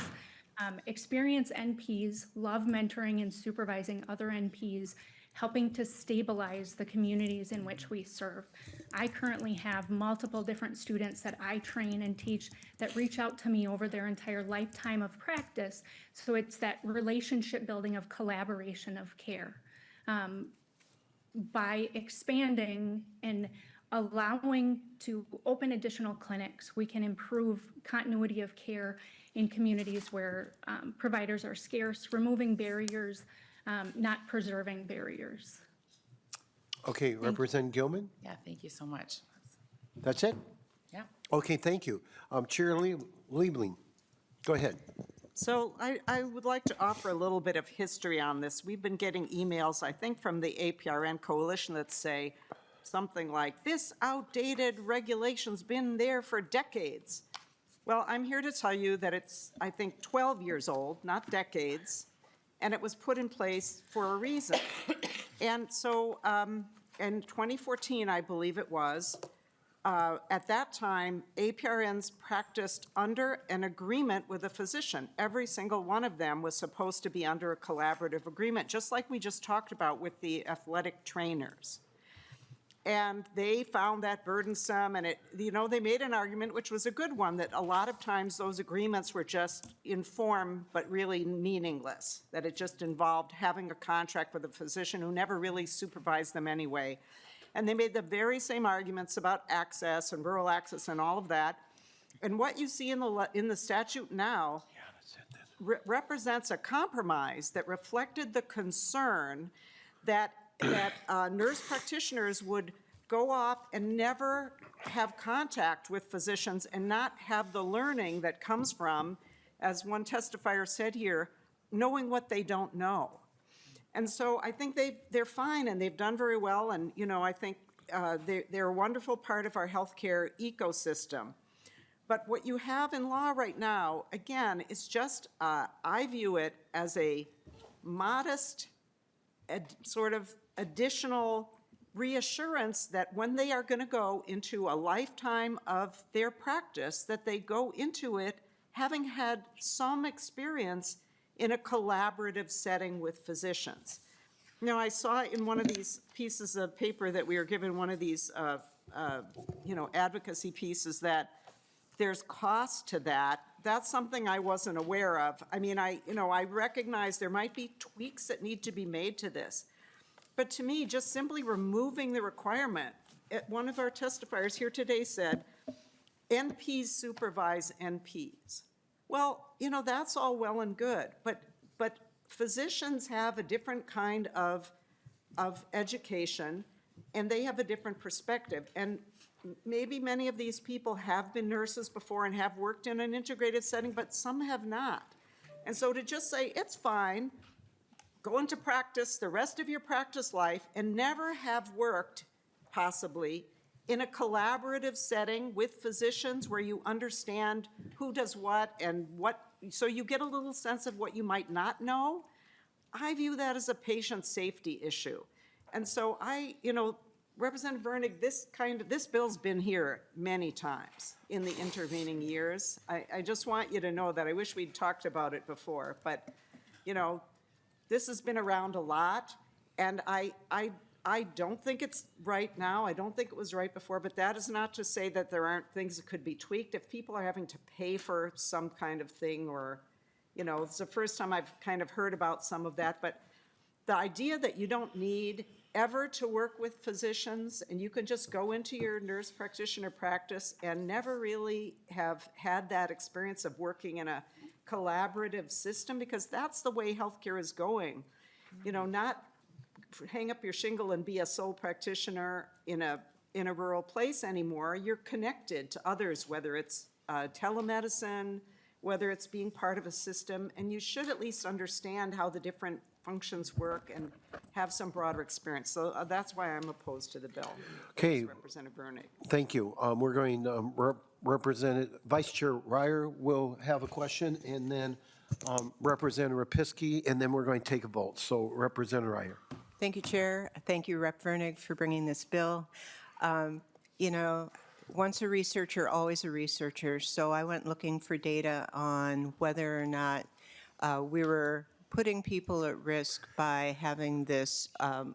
Experienced NPs love mentoring and supervising other NPs, helping to stabilize the communities in which we serve. I currently have multiple different students that I train and teach that reach out to me over their entire lifetime of practice. So it's that relationship building of collaboration of care. By expanding and allowing to open additional clinics, we can improve continuity of care in communities where providers are scarce, removing barriers, not preserving barriers. Okay, Representative Gilman? Yeah, thank you so much. That's it? Yeah. Okay, thank you. Chair Liebling, go ahead. So I would like to offer a little bit of history on this. We've been getting emails, I think, from the APRN Coalition that say something like, this outdated regulation's been there for decades. Well, I'm here to tell you that it's, I think, 12 years old, not decades, and it was put in place for a reason. And so in 2014, I believe it was, at that time, APRNs practiced under an agreement with a physician. Every single one of them was supposed to be under a collaborative agreement, just like we just talked about with the athletic trainers. And they found that burdensome, and they made an argument, which was a good one, that a lot of times those agreements were just in form, but really meaningless, that it just involved having a contract with a physician who never really supervised them anyway. And they made the very same arguments about access and rural access and all of that. And what you see in the statute now represents a compromise that reflected the concern that nurse practitioners would go off and never have contact with physicians and not have the learning that comes from, as one testifier said here, knowing what they don't know. And so I think they're fine and they've done very well. And, I think they're a wonderful part of our healthcare ecosystem. But what you have in law right now, again, is just, I view it as a modest sort of additional reassurance that when they are going to go into a lifetime of their practice, that they go into it having had some experience in a collaborative setting with physicians. Now, I saw in one of these pieces of paper that we were given, one of these, advocacy pieces, that there's cost to that. That's something I wasn't aware of. I mean, I recognize there might be tweaks that need to be made to this. But to me, just simply removing the requirement, one of our testifiers here today said, NPs supervise NPs. Well, that's all well and good, but physicians have a different kind of education, and they have a different perspective. And maybe many of these people have been nurses before and have worked in an integrated setting, but some have not. And so to just say, it's fine, go into practice the rest of your practice life and never have worked, possibly, in a collaborative setting with physicians where you understand who does what and what, so you get a little sense of what you might not know, I view that as a patient safety issue. And so Representative Virnig, this bill's been here many times in the intervening years. I just want you to know that. I wish we'd talked about it before, but, this has been around a lot, and I don't think it's right now. I don't think it was right before, but that is not to say that there aren't things that could be tweaked. If people are having to pay for some kind of thing, or, it's the first time I've kind of heard about some of that, but the idea that you don't need ever to work with physicians and you can just go into your nurse practitioner practice and never really have had that experience of working in a collaborative system, because that's the way healthcare is going. Not hang up your shingle and be a sole practitioner in a rural place anymore. You're connected to others, whether it's telemedicine, whether it's being part of a system, and you should at least understand how the different functions work and have some broader experience. So that's why I'm opposed to the bill. Okay. Representative Virnig. Thank you. We're going, Representative, Vice Chair Reyer will have a question, and then Representative Repinski, and then we're going to take a vote. So Representative Reyer. Thank you, Chair. Thank you, Rep. Virnig, for bringing this bill. Once a researcher, always a researcher. So I went looking for data on whether or not we were putting people at risk by having this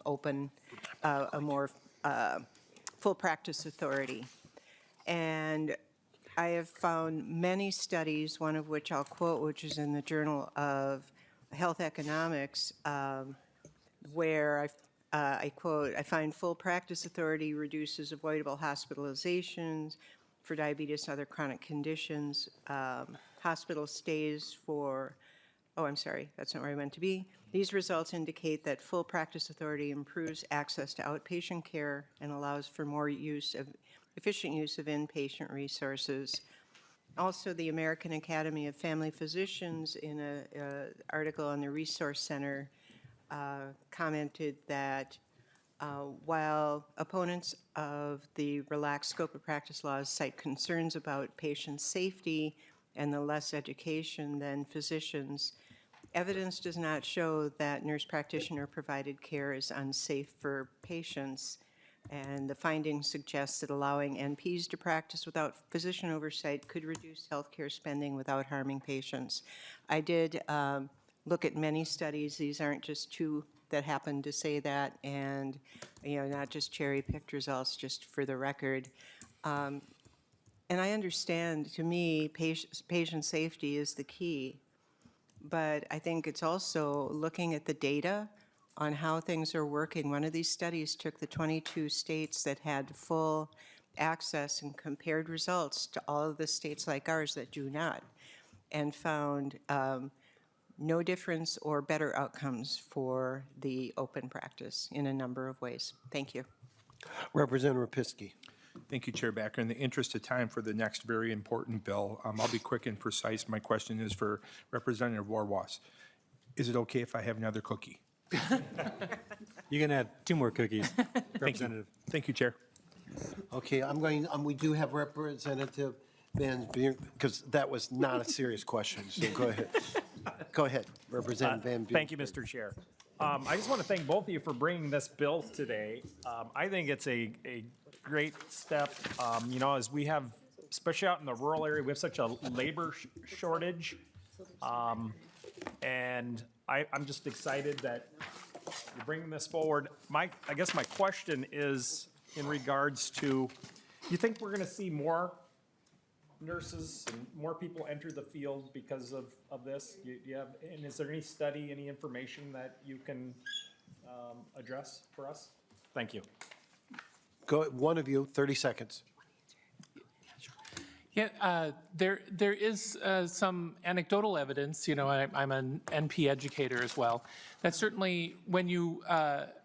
open, a more full practice authority. And I have found many studies, one of which I'll quote, which is in the Journal of Health Economics, where I quote, I find full practice authority reduces avoidable hospitalizations for diabetes and other chronic conditions, hospital stays for, I'm sorry, that's not where I meant to be. These results indicate that full practice authority improves access to outpatient care and allows for more efficient use of inpatient resources. Also, the American Academy of Family Physicians, in an article on the Resource Center, commented that while opponents of the relaxed scope of practice laws cite concerns about patient safety and the less education than physicians, evidence does not show that nurse practitioner provided care is unsafe for patients. And the findings suggest that allowing NPs to practice without physician oversight could reduce healthcare spending without harming patients. I did look at many studies. These aren't just two that happen to say that, and not just cherry-picked results, just for the record. And I understand, to me, patient safety is the key, but I think it's also looking at the data on how things are working. One of these studies took the 22 states that had full access and compared results to all of the states like ours that do not, and found no difference or better outcomes for the open practice in a number of ways. Thank you. Representative Repinski. Thank you, Chair Backer. In the interest of time for the next very important bill, I'll be quick and precise. My question is for Representative Warwas. Is it okay if I have another cookie? You can have 2 more cookies, Representative. Thank you, Chair. Okay, we do have Representative Van Buren, because that was not a serious question, so go ahead. Go ahead, Representative Van Buren. Thank you, Mr. Chair. I just want to thank both of you for bringing this bill today. I think it's a great step, as we have, especially out in the rural area, we have such a labor shortage. And I'm just excited that you're bringing this forward. I guess my question is in regards to, you think we're going to see more nurses and more people enter the field because of this? And is there any study, any information that you can address for us? Thank you. Go, one of you, 30 seconds. Yeah, there is some anecdotal evidence, I'm an NP educator as well, that certainly when you,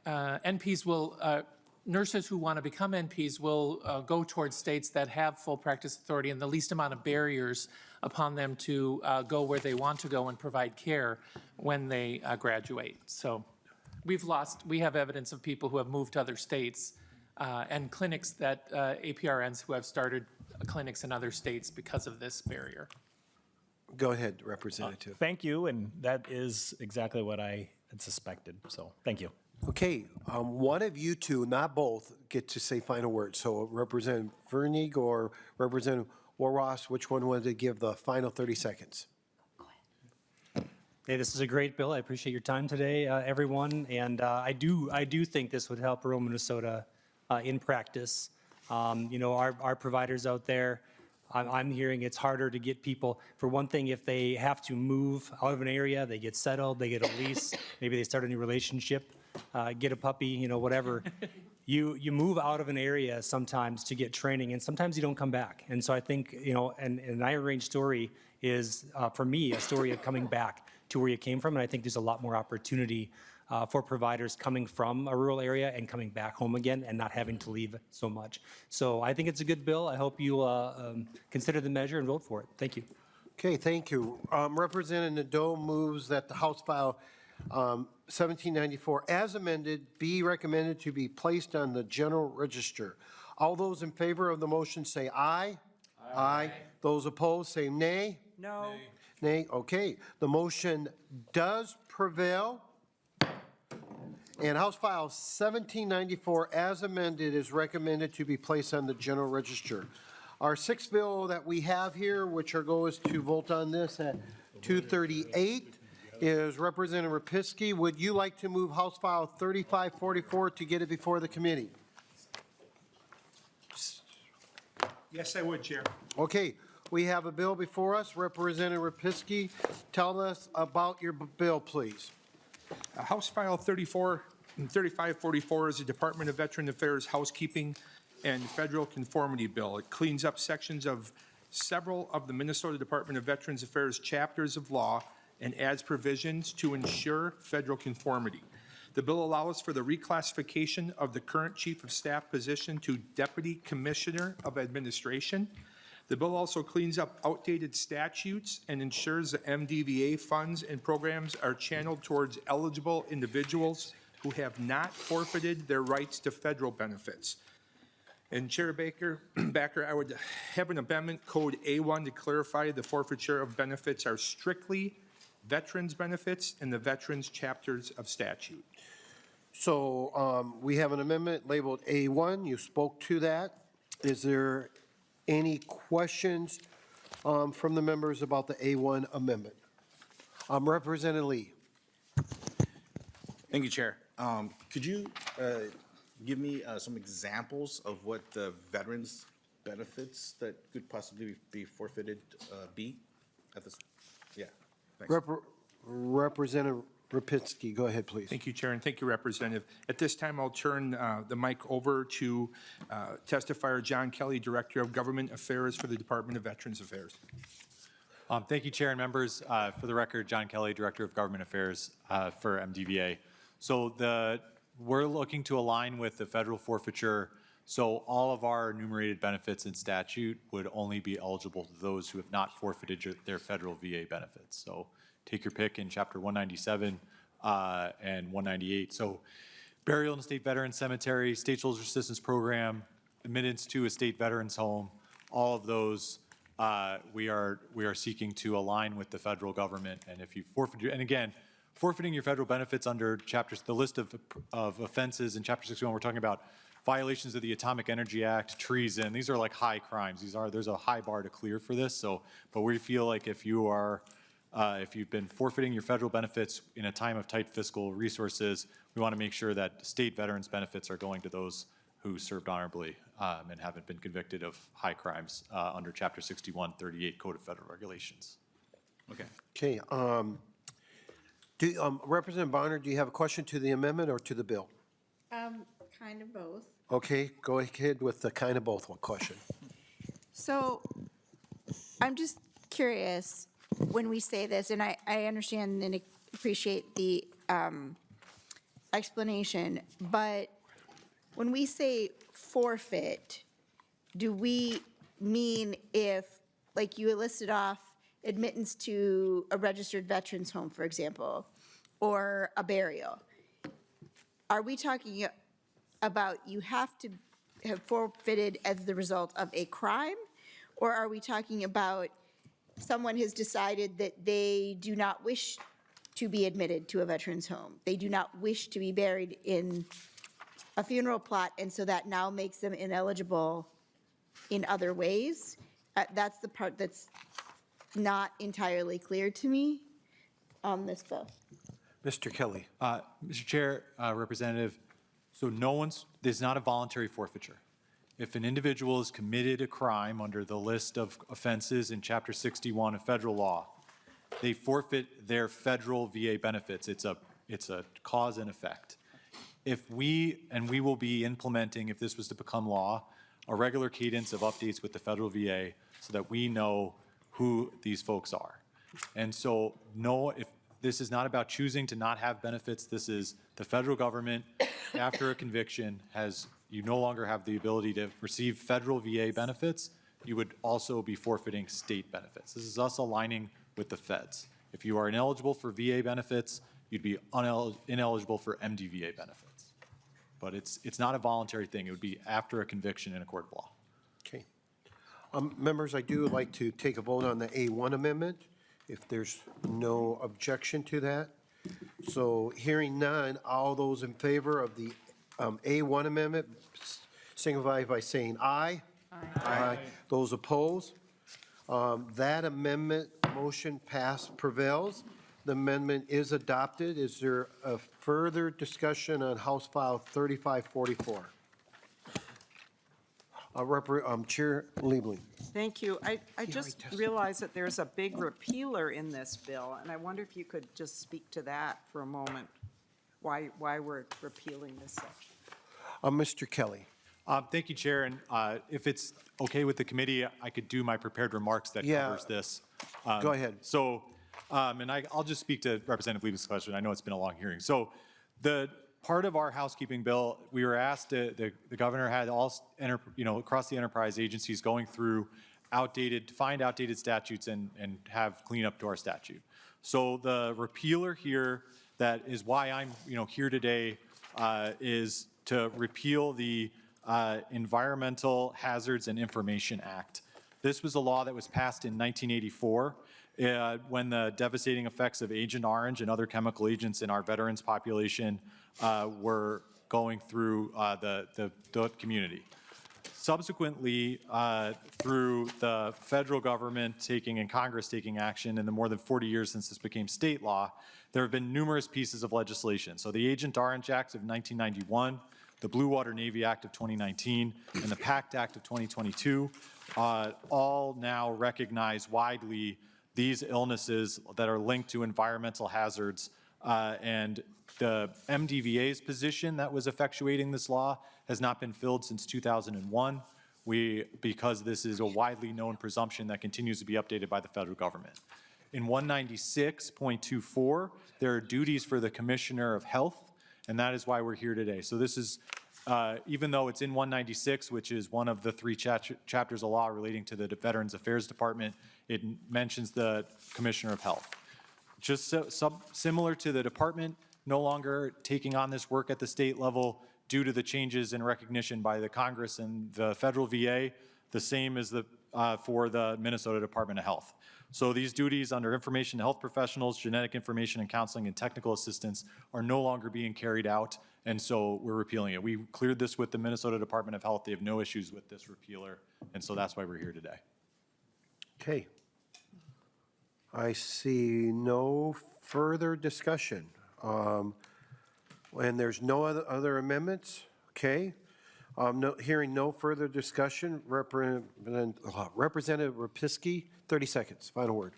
NPs will, nurses who want to become NPs will go towards states that have full practice authority and the least amount of barriers upon them to go where they want to go and provide care when they graduate. So we have evidence of people who have moved to other states and clinics that, APRNs who have started clinics in other states because of this barrier. Go ahead, Representative. Thank you, and that is exactly what I had suspected, so thank you. Okay, one of you two, not both, get to say final words. So Representative Virnig or Representative Warwas, which one wanted to give the final 30 seconds? Hey, this is a great bill. I appreciate your time today, everyone. And I do think this would help rural Minnesota in practice. Our providers out there, I'm hearing it's harder to get people. For one thing, if they have to move out of an area, they get settled, they get a lease, maybe they start a new relationship, get a puppy, whatever. You move out of an area sometimes to get training, and sometimes you don't come back. And so I think, an Iron Range story is, for me, a story of coming back to where you came from, and I think there's a lot more opportunity for providers coming from a rural area and coming back home again and not having to leave so much. So I think it's a good bill. I hope you consider the measure and vote for it. Thank you. Okay, thank you. Representative Nadeau moves that the House File 1794 as amended be recommended to be placed on the General Register. All those in favor of the motion say aye. Aye. Those opposed say nay. No. Nay, okay. The motion does prevail. And House File 1794 as amended is recommended to be placed on the General Register. Our sixth bill that we have here, which goes to vote on this at 2:38, is Representative Repinski. Would you like to move House File 3544 to get it before the committee? Yes, I would, Chair. Okay, we have a bill before us. Representative Repinski, tell us about your bill, please. House File 3544 is the Department of Veteran Affairs Housekeeping and Federal Conformity Bill. It cleans up sections of several of the Minnesota Department of Veterans Affairs chapters of law and adds provisions to ensure federal conformity. The bill allows for the reclassification of the current Chief of Staff position to Deputy Commissioner of Administration. The bill also cleans up outdated statutes and ensures that MDVA funds and programs are channeled towards eligible individuals who have not forfeited their rights to federal benefits. And Chair Backer, I would have an amendment, Code A1, to clarify the forfeiture of benefits are strictly veterans' benefits and the veterans' chapters of statute. So we have an amendment labeled A1. You spoke to that. Is there any questions from the members about the A1 amendment? Representative Lee. Thank you, Chair. Could you give me some examples of what the veterans' benefits that could possibly be forfeited be at this? Yeah. Thanks. Representative Repinski, go ahead, please. Thank you, Chair, and thank you, Representative. At this time, I'll turn the mic over to testifier John Kelly, Director of Government Affairs for the Department of Veterans Affairs. Thank you, Chair and members. For the record, John Kelly, Director of Government Affairs for MDVA. So we're looking to align with the federal forfeiture. So all of our enumerated benefits in statute would only be eligible to those who have not forfeited their federal VA benefits. So take your pick in Chapter 197 and 198. So burial in the state veteran cemetery, state soldier assistance program, admittance to a state veterans home, all of those, we are seeking to align with the federal government. And if you forfeit, and again, forfeiting your federal benefits under the list of offenses in Chapter 61, we're talking about violations of the Atomic Energy Act, treason. These are like high crimes. There's a high bar to clear for this. So, but we feel like if you've been forfeiting your federal benefits in a time of tight fiscal resources, we want to make sure that state veterans benefits are going to those who served honorably and haven't been convicted of high crimes under Chapter 6138 Code of Federal Regulations. Okay. Okay, Representative Bonner, do you have a question to the amendment or to the bill? Kind of both. Okay, go ahead with the kind of both one question. So I'm just curious, when we say this, and I understand and appreciate the explanation, but when we say forfeit, do we mean if, like you listed off, admittance to a registered veterans home, for example, or a burial? Are we talking about you have to have forfeited as the result of a crime? Or are we talking about someone has decided that they do not wish to be admitted to a veterans home? They do not wish to be buried in a funeral plot, and so that now makes them ineligible in other ways? That's the part that's not entirely clear to me on this bill. Mr. Kelly. Mr. Chair, Representative, so there's not a voluntary forfeiture. If an individual has committed a crime under the list of offenses in Chapter 61 of federal law, they forfeit their federal VA benefits. It's a cause and effect. We will be implementing, if this was to become law, a regular cadence of updates with the federal VA so that we know who these folks are. And so, no, if this is not about choosing to not have benefits, this is the federal government, after a conviction, you no longer have the ability to receive federal VA benefits, you would also be forfeiting state benefits. This is us aligning with the feds. If you are ineligible for VA benefits, you'd be ineligible for MDVA benefits. But it's not a voluntary thing. It would be after a conviction in a court of law. Okay. Members, I do like to take a vote on the A1 amendment, if there's no objection to that. So hearing none, all those in favor of the A1 amendment signify by saying aye. Aye. Those opposed? That amendment motion prevails. The amendment is adopted. Is there a further discussion on House File 3544? Chair Liebling. Thank you. I just realized that there's a big repealer in this bill, and I wonder if you could just speak to that for a moment, why we're repealing this section. Mr. Kelly. Thank you, Chair. And if it's okay with the committee, I could do my prepared remarks that covers this. Go ahead. So, and I'll just speak to Representative Lieben's question. I know it's been a long hearing. So the part of our housekeeping bill, we were asked, the governor had all, across the enterprise agencies going through find outdated statutes and have cleanup to our statute. So the repealer here, that is why I'm, here today, is to repeal the Environmental Hazards and Information Act. This was a law that was passed in 1984 when the devastating effects of Agent Orange and other chemical agents in our veterans population were going through the community. Subsequently, through the federal government and Congress taking action in the more than 40 years since this became state law, there have been numerous pieces of legislation. So the Agent Orange Act of 1991, the Blue Water Navy Act of 2019, and the PACT Act of 2022 all now recognize widely these illnesses that are linked to environmental hazards. And the MDVA's position that was effectuating this law has not been filled since 2001, because this is a widely known presumption that continues to be updated by the federal government. In 196.24, there are duties for the Commissioner of Health, and that is why we're here today. So this is, even though it's in 196, which is one of the 3 chapters of law relating to the Veterans Affairs Department, it mentions the Commissioner of Health. Just similar to the department no longer taking on this work at the state level, due to the changes in recognition by the Congress and the federal VA, the same as for the Minnesota Department of Health. So these duties under information to health professionals, genetic information and counseling and technical assistance are no longer being carried out, and so we're repealing it. We cleared this with the Minnesota Department of Health. They have no issues with this repealer, and so that's why we're here today. Okay. I see no further discussion. And there's no other amendments, okay? Hearing no further discussion, Representative Repinski, 30 seconds, final word.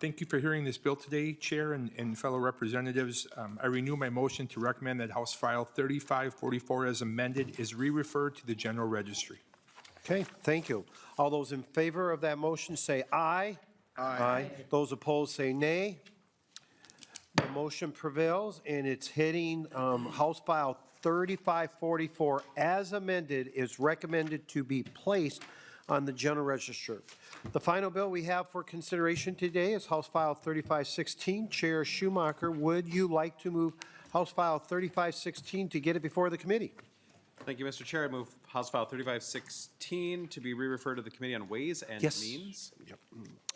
Thank you for hearing this bill today, Chair and fellow representatives. I renew my motion to recommend that House File 3544 as amended is re-referred to the General Registry. Okay, thank you. All those in favor of that motion say aye. Aye. Those opposed say nay. The motion prevails, and it's hitting House File 3544 as amended is recommended to be placed on the General Register. The final bill we have for consideration today is House File 3516. Chair Schomacker, would you like to move House File 3516 to get it before the committee? Thank you, Mr. Chair. I move House File 3516 to be re-referred to the Committee on Ways and Means. Yep.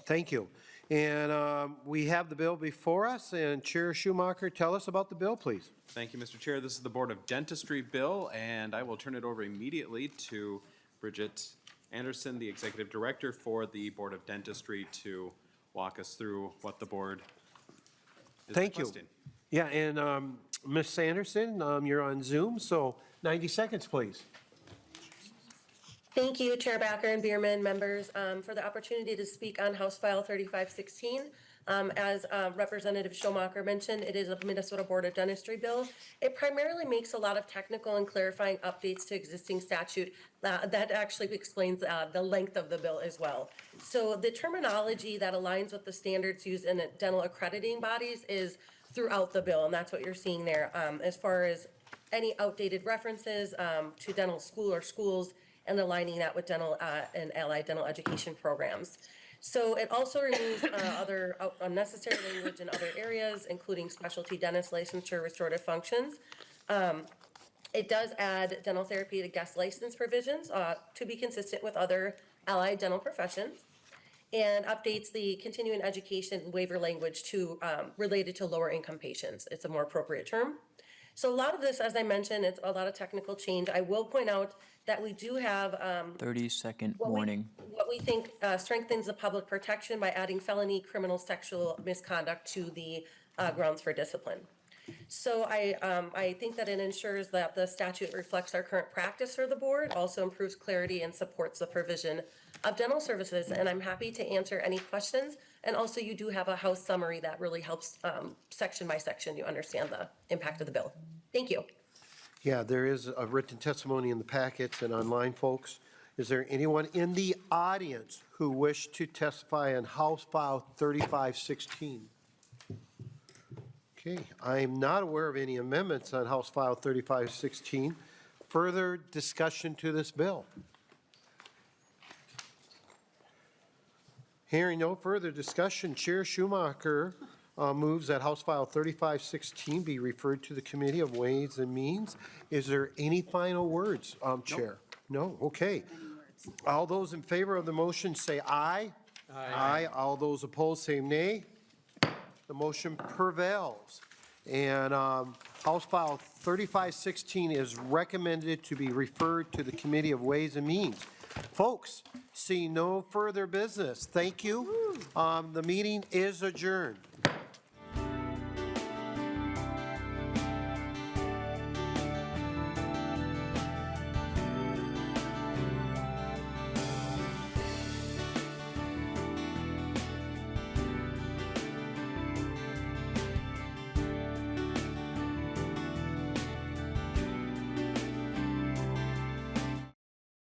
Thank you. And we have the bill before us, and Chair Schomacker, tell us about the bill, please. Thank you, Mr. Chair. This is the Board of Dentistry bill, and I will turn it over immediately to Bridget Anderson, the Executive Director for the Board of Dentistry, to walk us through what the board is Thank requesting. you. Yeah, and Ms. Sanderson, you're on Zoom, so 90 seconds, please. Thank you, Chair Backer and Bierman members, for the opportunity to speak on House File 3516. As Representative Schomacker mentioned, it is a Minnesota Board of Dentistry bill. It primarily makes a lot of technical and clarifying updates to existing statute. That actually explains the length of the bill as well. So the terminology that aligns with the standards used in dental accrediting bodies is throughout the bill, and that's what you're seeing there. As far as any outdated references to dental school or schools, and aligning that with dental and allied dental education programs. So it also removes other unnecessary language in other areas, including specialty dentist licensure, restorative functions. It does add dental therapy to guest license provisions to be consistent with other allied dental professions, and updates the continuing education waiver language to related to lower income patients. It's a more appropriate term. So a lot of this, as I mentioned, it's a lot of technical change. I will point out that we do have 30-second warning. what we think strengthens the public protection by adding felony criminal sexual misconduct to the grounds for discipline. So I think that it ensures that the statute reflects our current practice for the board, also improves clarity and supports the provision of dental services. And I'm happy to answer any questions. And also you do have a House summary that really helps section by section, you understand the impact of the bill. Thank you. Yeah, there is a written testimony in the packets and online, folks. Is there anyone in the audience who wish to testify on House File 3516? Okay, I am not aware of any amendments on House File 3516. Further discussion to this bill? Hearing no further discussion, Chair Schomacker moves that House File 3516 be referred to the Committee of Ways and Means. Is there any final words, Chair? No, okay. All those in favor of the motion say aye. Aye. All those opposed say nay. The motion prevails. And House File 3516 is recommended to be referred to the Committee of Ways and Means. Folks, see no further business. Thank you. The meeting is adjourned.